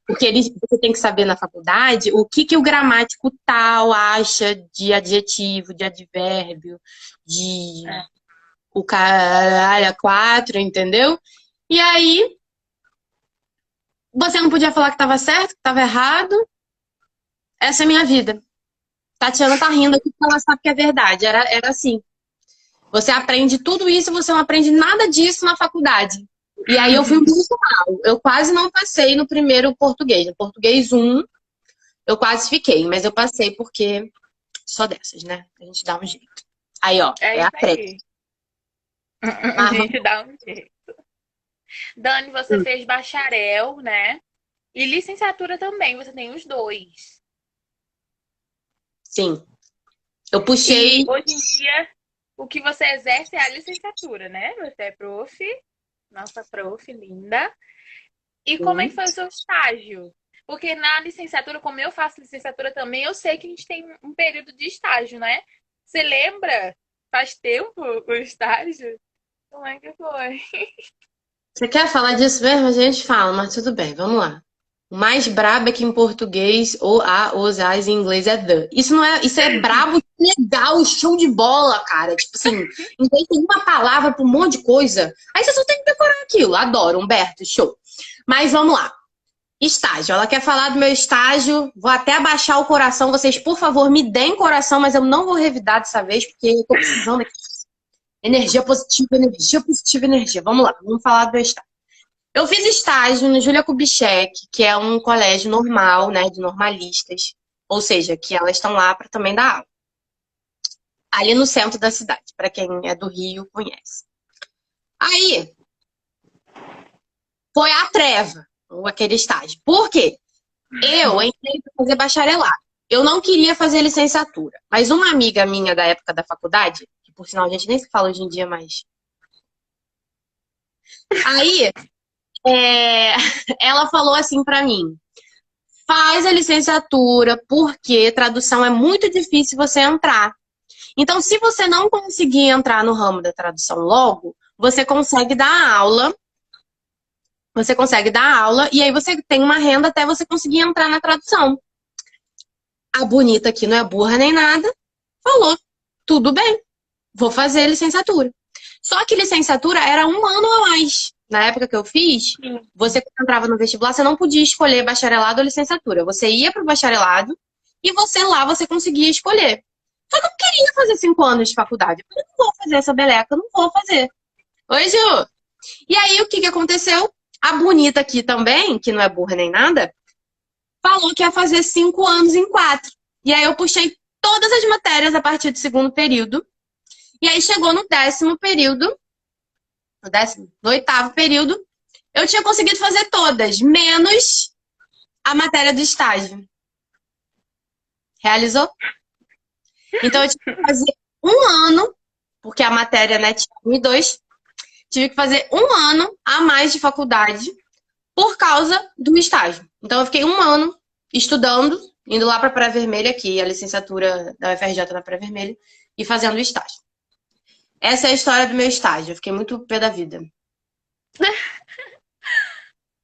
Porque você tem que saber na faculdade o que que o gramático tal acha de adjetivo, de advérbio, de É. o caralho a quatro, entendeu? E aí você não podia falar que estava certo, que estava errado. Essa é a minha vida. Tatiana tá rindo aqui porque ela sabe que é verdade. Era assim. Você aprende tudo isso e você não aprende nada disso na faculdade. E aí eu fui muito mal. Eu quase não passei no primeiro português. No português um eu quase fiquei, mas eu passei porque só dessas, né? A gente dá um jeito. Aí, ó, É é a isso pré. aí. A Mas gente dá um jeito. Dani, você fez bacharel, né? E licenciatura também, você tem os dois. sim, eu E puxei. hoje em dia, o que você exerce é a licenciatura, né? Você é prof, nossa prof linda. E como é que Sim. foi o seu estágio? Porque na licenciatura, como eu faço licenciatura também, eu sei que a gente tem um período de estágio, né? Você lembra? Faz tempo o estágio? Como é que foi? Você quer falar disso mesmo? A gente fala, mas tudo bem, vamos lá. O mais brabo é que em português, ou a, os, as, em inglês é the. Isso não é, isso é brabo, legal, show de bola, cara. Tipo assim, em vez de uma palavra para um monte de coisa, aí você só tem que decorar aquilo. Adoro, Humberto, show. Mas vamos lá. Estágio. Ela quer falar do meu estágio. Vou até abaixar o coração. Vocês, por favor, me deem coração, mas eu não vou revidar dessa vez, porque eu tô precisando aqui. Energia positiva, energia positiva, energia. Vamos lá, vamos falar do meu estágio. Eu fiz estágio no Júlia Kubitschek, que é um colégio normal, né, de normalistas. Ou seja, que elas estão lá para também dar aula. Ali no centro da cidade, para quem é do Rio, conhece. Aí, foi a treva, aquele estágio. Por quê? Eu entrei para fazer bacharelado. Eu não queria fazer licenciatura, mas uma amiga minha da época da faculdade, que por sinal a gente nem se fala hoje em dia mais. Aí, ela falou assim para mim: faz a licenciatura, porque tradução é muito difícil você entrar. Então, se você não conseguir entrar no ramo da tradução logo, você consegue dar aula e aí você tem uma renda até você conseguir entrar na tradução. A bonita aqui não é burra nem nada, falou, tudo bem, vou fazer licenciatura. Só que licenciatura era um ano a mais. Na época que eu fiz, você quando entrava no vestibular, você não podia escolher bacharelado ou licenciatura. Você ia para o bacharelado e você conseguia escolher. Só que eu não queria fazer 5 anos de faculdade. Eu falei, não vou fazer essa beleca, não vou fazer. Oi, Ju. E aí, o que que aconteceu? A bonita aqui também, que não é burra nem nada, falou que ia fazer 5 anos em 4. E aí eu puxei todas as matérias a partir do segundo período. E aí chegou no 10º período, no 8º período, eu tinha conseguido fazer todas, menos a matéria do estágio. Realizou? Então eu tive que fazer um ano, porque a matéria, né, tinha 1 e 2, tive que fazer um ano a mais de faculdade por causa do estágio. Então eu fiquei um ano estudando, indo lá para a Praia Vermelha, que é a licenciatura da UFRJ na Praia Vermelha, e fazendo o estágio. Essa é a história do meu estágio. Eu fiquei muito pé da vida.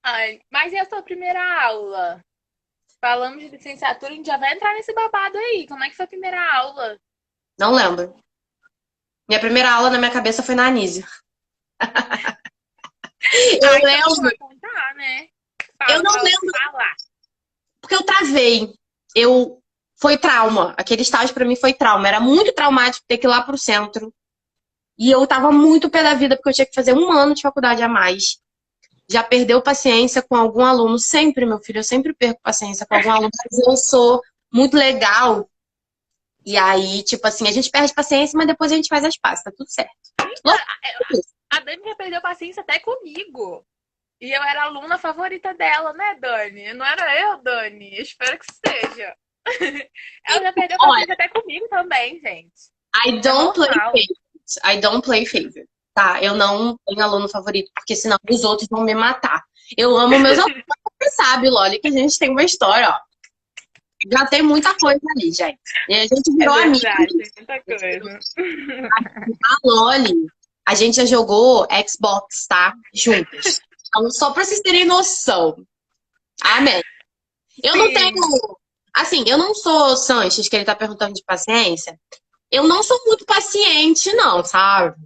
Ai, mas e a sua primeira aula? Falamos de licenciatura, a gente já vai entrar nesse babado aí. Como é que foi a primeira aula? Não lembro. Minha primeira aula na minha cabeça foi na Anísio. Eu Então lembro. pode contar, né? Fala, Eu não fala, lembro fala. porque eu travei. Foi trauma. Aquele estágio pra mim foi trauma. Era muito traumático ter que ir lá pro centro. E eu tava muito pé da vida porque eu tinha que fazer um ano de faculdade a mais. já perdeu paciência com algum aluno. Sempre, meu filho, eu sempre perco paciência com algum aluno, mas eu sou muito legal. E aí, tipo assim, a gente perde paciência, mas depois a gente faz as pazes, tá tudo certo. A Dani já perdeu paciência até comigo. E eu era a aluna favorita dela, né, Dani? Não era eu, Dani? Eu espero que seja. Ela já perdeu Olha, paciência até comigo também, gente. I É don't play normal. favorites. I don't play favorite. Tá, eu não tenho aluno favorito, porque senão os outros vão me matar. Eu amo meus alunos, você sabe, Loli, que a gente tem uma história, ó. Já tem muita coisa ali, gente. E a gente É virou amigo. verdade, muita coisa. A Loli, a gente já jogou Xbox, tá? Juntas. Então, só pra vocês terem noção. Amém. Eu não Sim. tenho. Assim, eu não sou Sanches, que ele tá perguntando de paciência. Eu não sou muito paciente, não, sabe?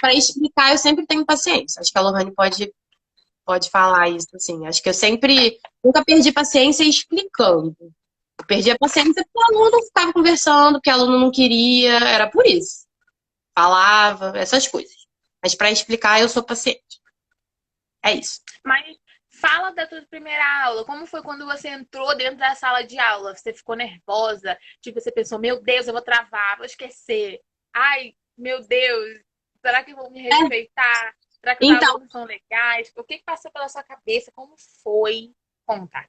Pra explicar, eu sempre tenho paciência. Acho que a Lohane pode falar isso, assim. Acho que eu sempre. Nunca perdi paciência explicando. Eu perdi a paciência porque o aluno ficava conversando, porque o aluno não queria. Era por isso. Falava, essas coisas. Mas pra explicar, eu sou paciente. É isso. Mas fala da tua primeira aula. Como foi quando você entrou dentro da sala de aula? Você ficou nervosa? Tipo, você pensou, meu Deus, eu vou travar, vou esquecer. Ai, meu Deus, será que vão me respeitar? Será que os Então, alunos são legais? O que que passou pela sua cabeça? Como foi? Conta.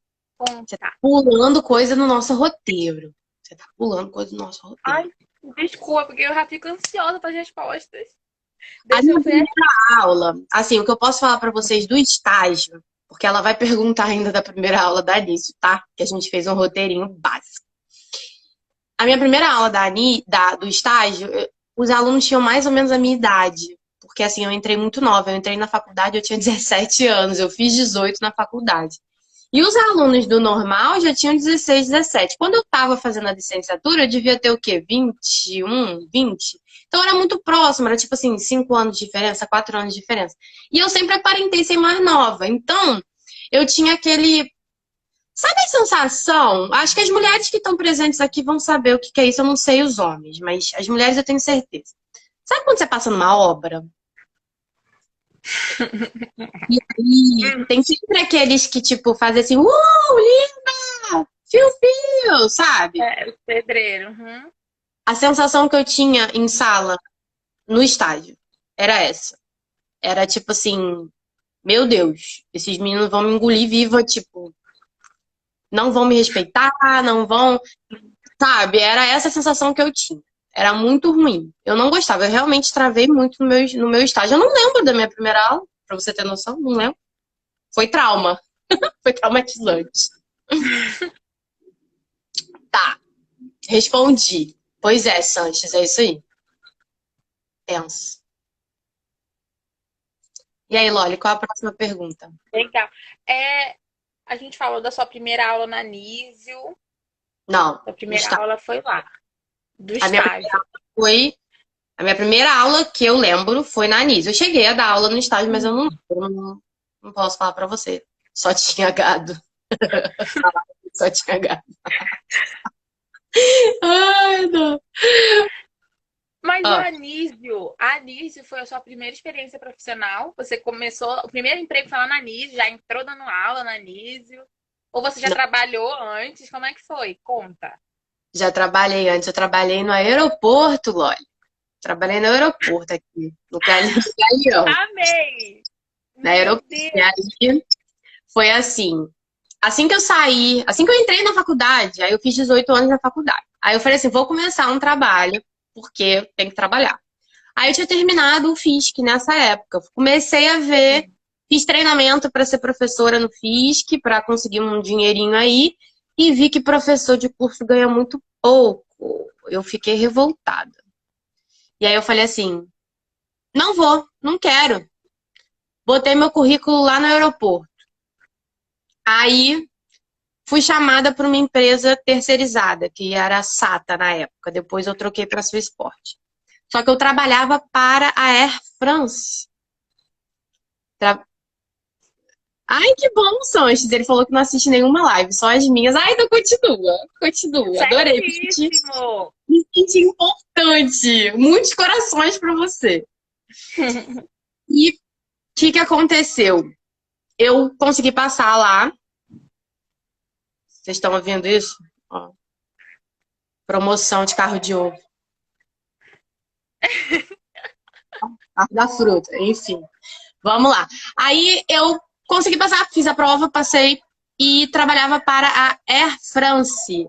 você tá Conta. pulando coisa no nosso roteiro. Você tá pulando coisa no nosso roteiro. Ai, desculpa, porque eu já fico ansiosa para as respostas. A Deixa minha eu ver. primeira aula, assim, o que eu posso falar pra vocês do estágio, porque ela vai perguntar ainda da primeira aula da Anísio, tá? Que a gente fez um roteirinho básico. A minha primeira aula do estágio, os alunos tinham mais ou menos a minha idade. Porque, assim, eu entrei muito nova. Eu entrei na faculdade, eu tinha 17 anos. Eu fiz 18 na faculdade. E os alunos do normal já tinham 16, 17. Quando eu estava fazendo a licenciatura, eu devia ter o quê? 21, 20? Então era muito próximo, era tipo assim, 5 anos de diferença, 4 anos de diferença. E eu sempre aparentei ser mais nova. Então, eu tinha aquele. Sabe a sensação? Acho que as mulheres que estão presentes aqui vão saber o que é isso. Eu não sei os homens, mas as mulheres eu tenho certeza. Sabe quando você passa numa obra? E aí tem sempre aqueles que, tipo, fazem assim, linda! Fio, sabe? É, o pedreiro. Uhum. A sensação que eu tinha em sala, no estádio, era essa. Era tipo assim, meu Deus, esses meninos vão me engolir viva, tipo, não vão me respeitar, não vão. Sabe? Era essa a sensação que eu tinha. Era muito ruim. Eu não gostava. Eu realmente travei muito no meu estágio. Eu não lembro da minha primeira aula, pra você ter noção. Não lembro. Foi trauma. Foi traumatizante. Tá. Respondi. Pois é, Sanches. É isso aí. Penso. E aí, Loli, qual a próxima pergunta? Legal. É, a gente falou da sua primeira aula na Nísio. Não. A primeira aula foi lá, do A minha estágio. primeira aula foi. A minha primeira aula que eu lembro foi na Anis. Eu cheguei a dar aula no estágio, mas eu não posso falar pra você. Só tinha gado. Só tinha gado. Ai, não. Mas Ó, a Anísio foi a sua primeira experiência profissional? Você começou, o primeiro emprego foi lá na Anísio, já entrou dando aula na Anísio? Ou você já não, trabalhou antes? Como é que foi? Conta. já trabalhei antes. Eu trabalhei no aeroporto, Loli. Trabalhei no aeroporto aqui, no Galeão. Amei! No Meu aeroporto. Deus! E aí foi assim. Assim que eu saí, assim que eu entrei na faculdade, aí eu fiz 18 anos na faculdade. Aí eu falei assim, vou começar um trabalho, porque tem que trabalhar. Aí eu tinha terminado o FISC nessa época. Comecei a ver, fiz treinamento para ser professora no FISC, para conseguir um dinheirinho aí, e vi que professor de curso ganha muito pouco. Eu fiquei revoltada. E aí eu falei assim, não vou, não quero. Botei meu currículo lá no aeroporto. Aí fui chamada para uma empresa terceirizada, que era a SATA na época. Depois eu troquei para a Swissport. Só que eu trabalhava para a Air France. Tra- Ai, que bom, Sanches. Ele falou que não assiste nenhuma live, só as minhas. Ai, então continua. Continua. Adorei. Certíssimo! Me senti importante. Muitos corações para você. E que aconteceu? Eu consegui passar lá. Vocês estão ouvindo isso? Ó, promoção de carro de ovo. Carro da fruta, enfim. Vamos lá. Aí eu consegui passar, fiz a prova, passei e trabalhava para a Air France.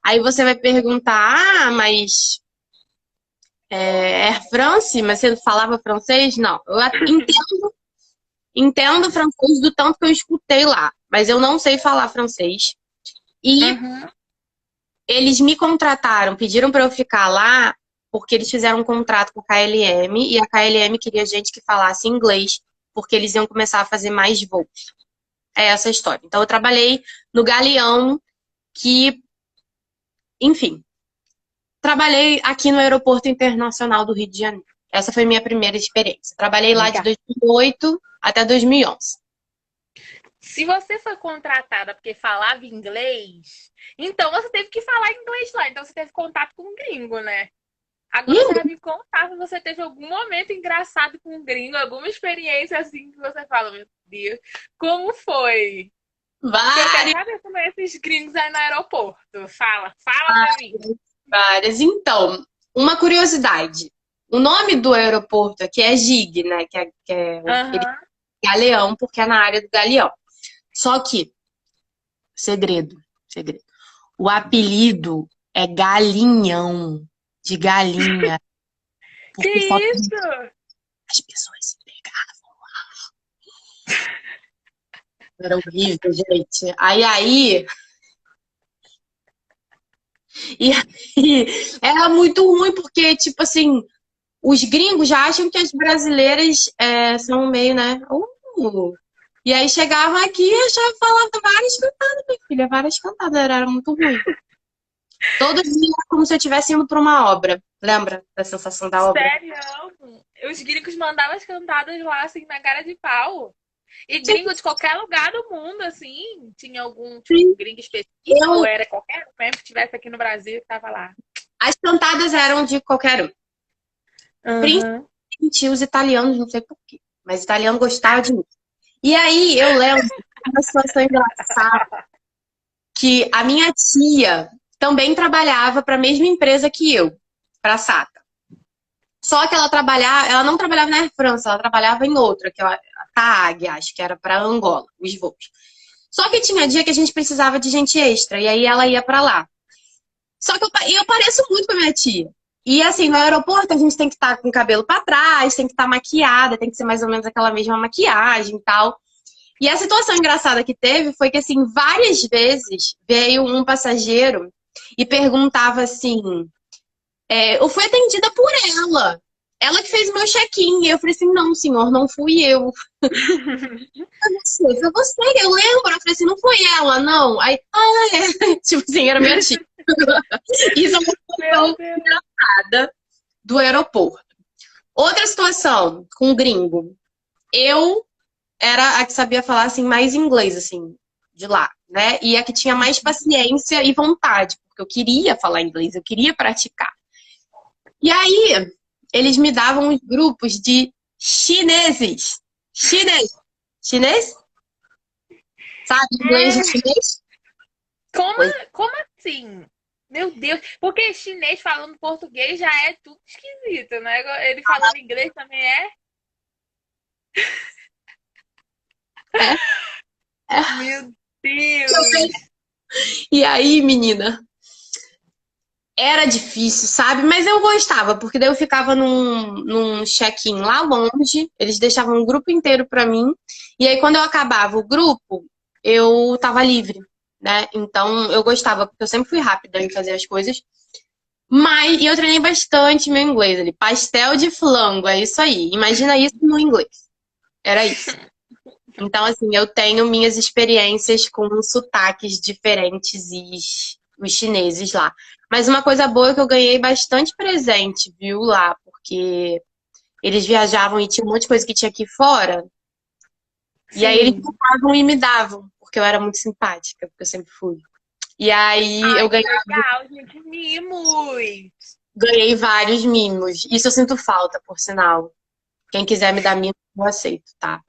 Aí você vai perguntar, mas Air France, mas você falava francês? Não. Eu entendo francês do tanto que eu escutei lá, mas eu não sei falar francês. E Uhum. eles me contrataram, pediram para eu ficar lá, porque eles fizeram um contrato com a KLM e a KLM queria gente que falasse inglês, porque eles iam começar a fazer mais voos. É essa a história. Então eu trabalhei no Galeão, que, enfim, trabalhei aqui no Aeroporto Internacional do Rio de Janeiro. Essa foi minha primeira experiência. Trabalhei lá de Legal. 2008 até 2011. Se você foi contratada porque falava inglês, então você teve que falar inglês lá. Então você teve contato com um gringo, né? Agora você vai me contar se você teve algum momento engraçado com um gringo, alguma experiência assim que você fala, meu Deus, como foi? Porque eu quero Várias, saber como é esses gringos aí no aeroporto. Fala pra mim. várias. Então, uma curiosidade. O nome do aeroporto aqui é GIG, né? Ele Aham. é Galeão, porque é na área do Galeão. Só que, segredo. O apelido é Galinhão, de galinha, Que porque só isso? as pessoas se pegavam. Era horrível, gente. E aí, era muito ruim, porque, tipo assim, os gringos já acham que as brasileiras são meio, né? E aí chegavam aqui e achavam, falavam várias cantadas, minha filha, várias cantadas, era muito ruim. Todo dia era como se eu estivesse indo para uma obra. Lembra da sensação da obra? Sério? Os gringos mandavam as cantadas lá, assim, na cara de pau. E gringo de qualquer lugar do mundo, assim? Tinha algum, tipo, Sim, gringo específico? Ou eu, era qualquer um mesmo que estivesse aqui no Brasil que tava lá? as cantadas eram de qualquer um. Aham. Principalmente os italianos, não sei por quê. Mas italiano gostava de mim. E aí eu lembro de uma situação engraçada que a minha tia também trabalhava para a mesma empresa que eu, para a SATA. Só que ela não trabalhava na Air France, ela trabalhava em outra, que é a TAG, acho que era para Angola, os voos. Só que tinha dia que a gente precisava de gente extra, e aí ela ia para lá. Só que eu pareço muito com a minha tia. E assim, no aeroporto a gente tem que estar com o cabelo para trás, tem que estar maquiada, tem que ser mais ou menos aquela mesma maquiagem e tal. E a situação engraçada que teve foi que, assim, várias vezes veio um passageiro e perguntava assim: eu fui atendida por ela. Ela que fez o meu check-in. E eu falei assim: não, senhor, não fui eu. Foi você, eu lembro. Eu falei assim: não foi ela, não. Aí, é. Tipo assim, era minha tia. Isso é uma Meu situação Deus. do aeroporto. Outra situação com um gringo. Eu era a que sabia falar assim mais inglês assim de lá, né? E a que tinha mais paciência e vontade, porque eu queria falar inglês, eu queria praticar. E aí eles me davam os grupos de chineses. Chinês. Chinês? Sabe inglês de É, chinês? como, Pois como assim? Meu Deus. Porque chinês falando português já é tudo esquisito, né? Ele falando inglês também é? é, é. Meu Deus. E aí, menina, era difícil, sabe? Mas eu gostava, porque daí eu ficava num check-in lá longe, eles deixavam um grupo inteiro pra mim, e aí quando eu acabava o grupo, eu tava livre, né? Então eu gostava, porque eu sempre fui rápida em fazer as coisas. E eu treinei bastante meu inglês ali. Pastel de flango, é isso aí. Imagina isso no inglês. Era isso. Então, assim, eu tenho minhas experiências com sotaques diferentes e os chineses lá. Mas uma coisa boa é que eu ganhei bastante presente, viu, lá, porque eles viajavam e tinha um monte de coisa que tinha aqui fora, e aí eles Sim. compravam e me davam, porque eu era muito simpática, porque eu sempre fui. E aí eu Ai, que legal, gente. Mimos. ganhei vários mimos. Isso eu sinto falta, por sinal. Quem quiser me dar mimo, eu aceito, tá?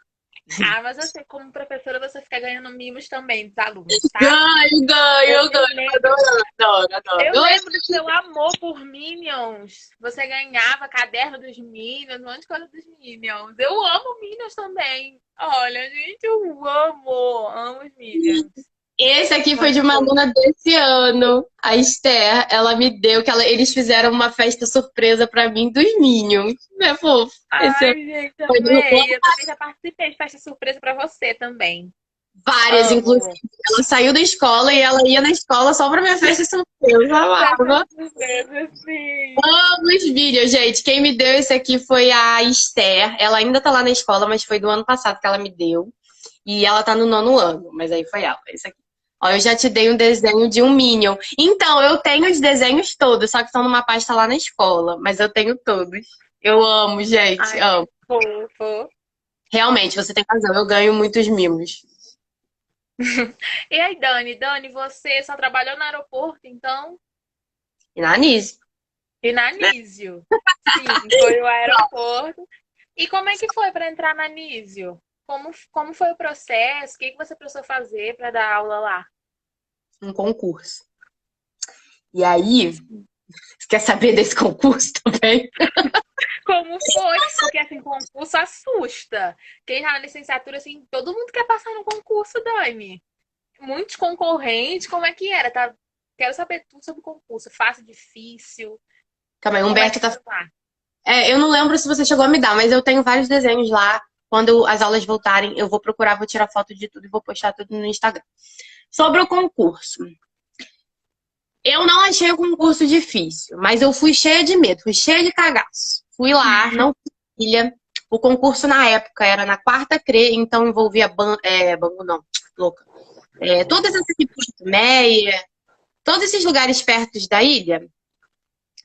Ah, mas você, como professora, você fica ganhando mimos também dos alunos, tá? Ganho, Eu ganho, me ganho. lembro, Adoro, adoro, adoro. eu lembro do seu amor por Minions. Você ganhava caderno dos Minions, um monte de coisa dos Minions. Eu amo Minions também. Olha, gente, eu amo os Minions. Esse aqui foi de Muito uma fofo. aluna desse ano, a Esther. Ela me deu eles fizeram uma festa surpresa pra mim dos Minions. Né, fofo? Esse Ai, gente, foi do amei. Eu também já participei de festa surpresa pra você também. várias, inclusive. Amo. Ela saiu da escola e ela ia na escola só pra minha festa surpresa. Festa Amava. surpresa, sim. Amo os vídeos, gente. Quem me deu esse aqui foi a Esther. Ela ainda tá lá na escola, mas foi do ano passado que ela me deu. E ela tá no 9º ano, mas aí foi ela, esse aqui. Ó, eu já te dei um desenho de um Minion. Então, eu tenho os desenhos todos, só que estão numa pasta lá na escola, mas eu tenho todos. Eu amo, gente, Ai, amo. que fofo. Realmente, você tem razão, eu ganho muitos mimos. E aí, Dani? Dani, você só trabalhou no aeroporto, então? E na Anise, E na né? Nísio? Sim, foi o aeroporto. E como é que foi para entrar na Nísio? Como foi o processo? O que que você precisou fazer para dar aula lá? Um concurso. E aí, você quer saber desse concurso também? Como foi? Porque assim, concurso assusta. Quem tá na licenciatura, assim, todo mundo quer passar no concurso, Dani. Muitos concorrentes, como é que era? Tá? Quero saber tudo sobre o concurso. Fácil, difícil. Calma aí, Como é que Humberto foi tá. lá? É, eu não lembro se você chegou a me dar, mas eu tenho vários desenhos lá. Quando as aulas voltarem, eu vou procurar, vou tirar foto de tudo e vou postar tudo no Instagram. Sobre o concurso. Eu não achei o concurso difícil, mas eu fui cheia de medo, fui cheia de cagaço. Fui lá, não fui filha. O concurso na época era na quarta CRE, então envolvia Bangu não, louca. Todas essas Meia, todos esses lugares perto da ilha,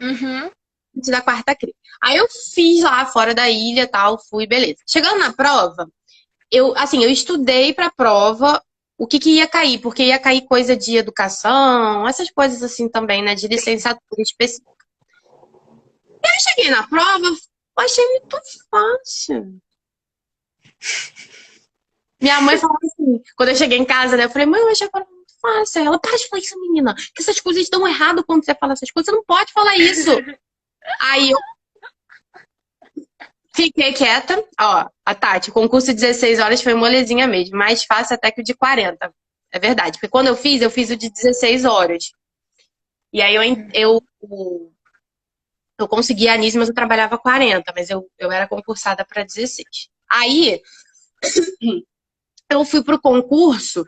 Uhum. antes da quarta CRE. Aí eu fiz lá fora da ilha, tal, fui, beleza. Chegando na prova, eu estudei pra prova o que ia cair, porque ia cair coisa de educação, essas coisas assim também, né, de licenciatura específica. Eu cheguei na prova, eu achei muito fácil. Minha mãe falou assim, quando eu cheguei em casa, né, eu falei, mãe, eu achei a prova muito fácil. Ela, para de falar isso, menina, que essas coisas dão errado quando você fala essas coisas, você não pode falar isso. Aí eu fiquei quieta, ó, a Tati, o concurso de 16 horas foi molezinha mesmo, mais fácil até que o de 40. É verdade, porque quando eu fiz o de 16 horas. E aí eu consegui a Anísio, mas eu trabalhava 40, mas eu era concursada para 16. Aí eu fui pro concurso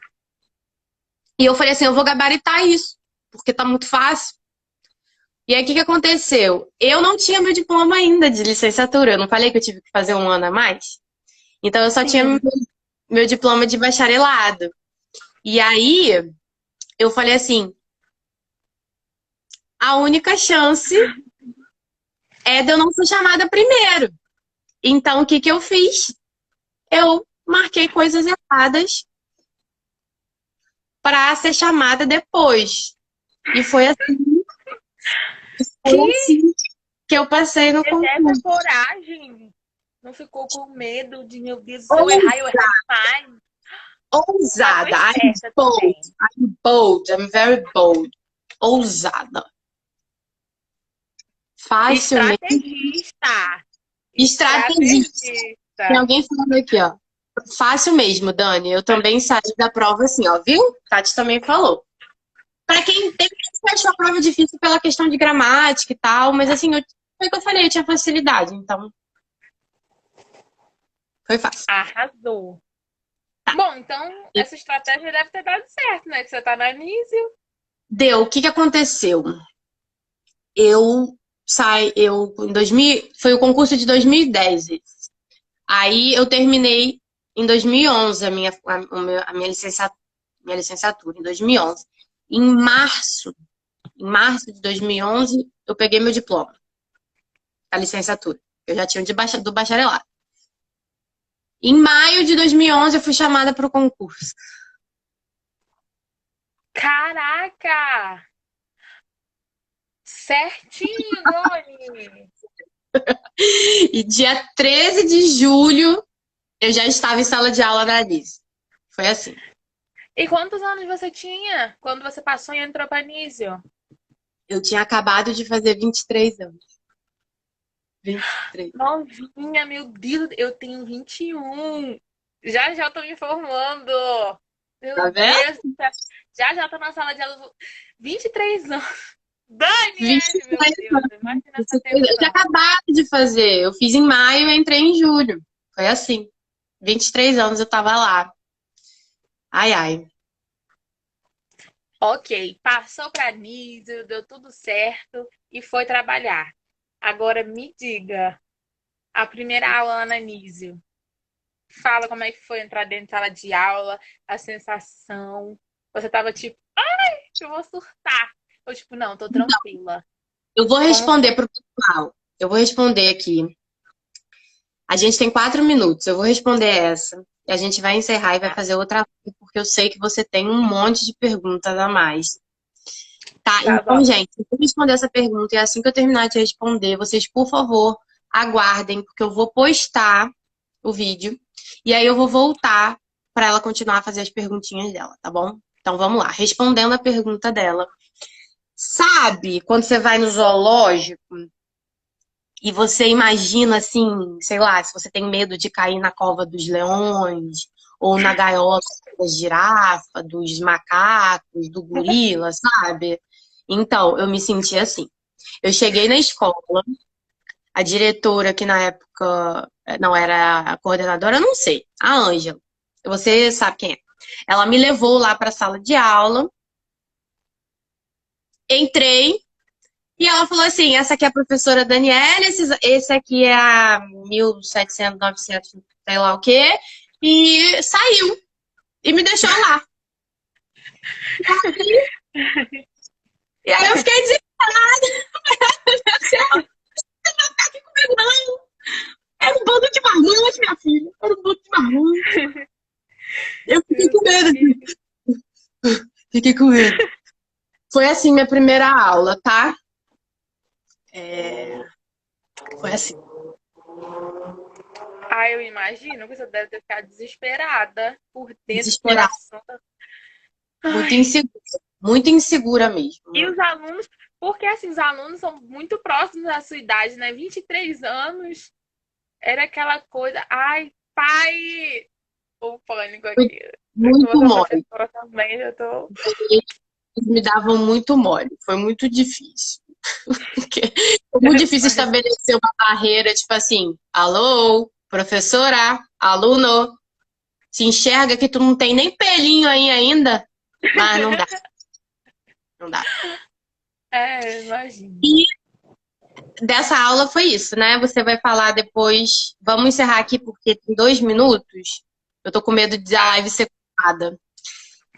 e eu falei assim, eu vou gabaritar isso, porque tá muito fácil. E aí o que que aconteceu? Eu não tinha meu diploma ainda de licenciatura, eu não falei que eu tive que fazer um ano a mais? Então eu só tinha Sim. meu diploma de bacharelado. E aí eu falei assim, a única chance é de eu não ser chamada primeiro. Então o que que eu fiz? Eu marquei coisas erradas para ser chamada depois. E foi Que assim que eu passei no teve essa concurso. coragem. Não ficou com medo de, meu Deus, se eu errar demais. Ela foi Ousada. esperta também. I'm bold. I'm very bold. Ousada. Facilmente. Estrategista. Estrategista. Tem Estrategista. alguém falando aqui, ó. Fácil mesmo, Dani. Eu também saí da prova assim, ó, viu? Tati também falou. Pra quem tem que achou a prova difícil pela questão de gramática e tal, mas assim, foi o que eu falei, eu tinha facilidade, então foi fácil. Arrasou. Bom, então essa estratégia deve ter dado certo, né? Que você tá na Anísio. Deu, o que que aconteceu? Em 2000, foi o concurso de 2010. Aí eu terminei em 2011 minha licenciatura, em 2011. Em março de 2011, eu peguei meu diploma, a licenciatura. Eu já tinha do bacharelado. Em maio de 2011, eu fui chamada para o concurso. Caraca! Certinho, Doni! E dia 13 de julho Eu já estava em sala de aula da Alice. Foi assim. E quantos anos você tinha quando você passou e entrou para Anísio? Eu tinha acabado de fazer 23 anos. 23. Novinha, meu Deus, eu tenho 21. Já já tô me formando. Meu Tá vendo? Deus do céu. Já já tô na sala de aula. 23 anos. Daniele, meu 23 Deus, imagina essa anos. Eu tinha tensão. acabado de fazer. Eu fiz em maio e entrei em julho. Foi assim. 23 anos eu tava lá. Ai, ai. Ok, passou para Anísio, deu tudo certo e foi trabalhar. Agora me diga, a primeira aula na Anísio. Fala como é que foi entrar dentro de sala de aula, a sensação. Você tava tipo, ai, eu vou surtar. Eu tipo, não, tô tranquila. Eu vou Como responder foi? pro pessoal. Eu vou responder aqui. A gente tem 4 minutos. Eu vou responder essa. E a gente vai encerrar e vai fazer outra, porque eu sei que você tem um monte de perguntas a mais. Tá? Tá Então, bom. gente, eu vou responder essa pergunta e assim que eu terminar de responder, vocês, por favor, aguardem, porque eu vou postar o vídeo e aí eu vou voltar para ela continuar a fazer as perguntinhas dela, tá bom? Então, vamos lá. Respondendo a pergunta dela. Sabe quando você vai no zoológico e você imagina assim, sei lá, se você tem medo de cair na cova dos leões ou na gaiola da girafa, dos macacos, do gorila, sabe? Então, eu me senti assim. Eu cheguei na escola, a diretora, que na época não era a coordenadora, eu não sei, a Ângela. Você sabe quem é? Ela me levou lá para a sala de aula, entrei e ela falou assim: essa aqui é a professora Daniela, esse aqui é a 1700, 900, sei lá o quê, e saiu e me deixou lá. E aí eu fiquei desesperada. Não tá aqui comigo, não. Era um bando de marmanjos, minha filha. Era um bando de marmanjos. Eu fiquei com medo. Fiquei com medo. Foi assim minha primeira aula, tá? É, foi assim, Ah, eu imagino que você deve ter ficado desesperada por dentro do desesperada, coração. Ai, muito insegura mesmo. e os alunos, porque assim, os alunos são muito próximos da sua idade, né? 23 anos, era aquela coisa, ai, pai, o pânico Foi aqui. Eu que vou muito ser mole. professora também, já tô. Eles me davam muito mole. Foi muito difícil. Porque foi muito difícil Mas, estabelecer uma barreira, tipo assim, alô, professora, aluno, se enxerga que tu não tem nem pelinho aí ainda, mas não dá, não dá. imagino. E dessa aula foi isso, né? Você vai falar depois. Vamos encerrar aqui porque tem 2 minutos. Eu tô com medo de a Tá. live ser cortada.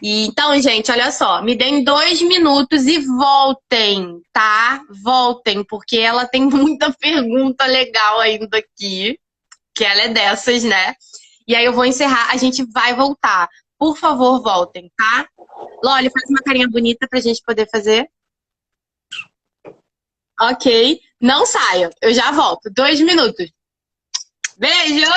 E, então, gente, olha só, me deem 2 minutos e voltem, tá? Voltem, porque ela tem muita pergunta legal ainda aqui, que ela é dessas, né? E aí eu vou encerrar, a gente vai voltar. Por favor, voltem, tá? Loli, faz uma carinha bonita pra gente poder fazer. Ok. Não saia, eu já volto. 2 minutos. Beijo!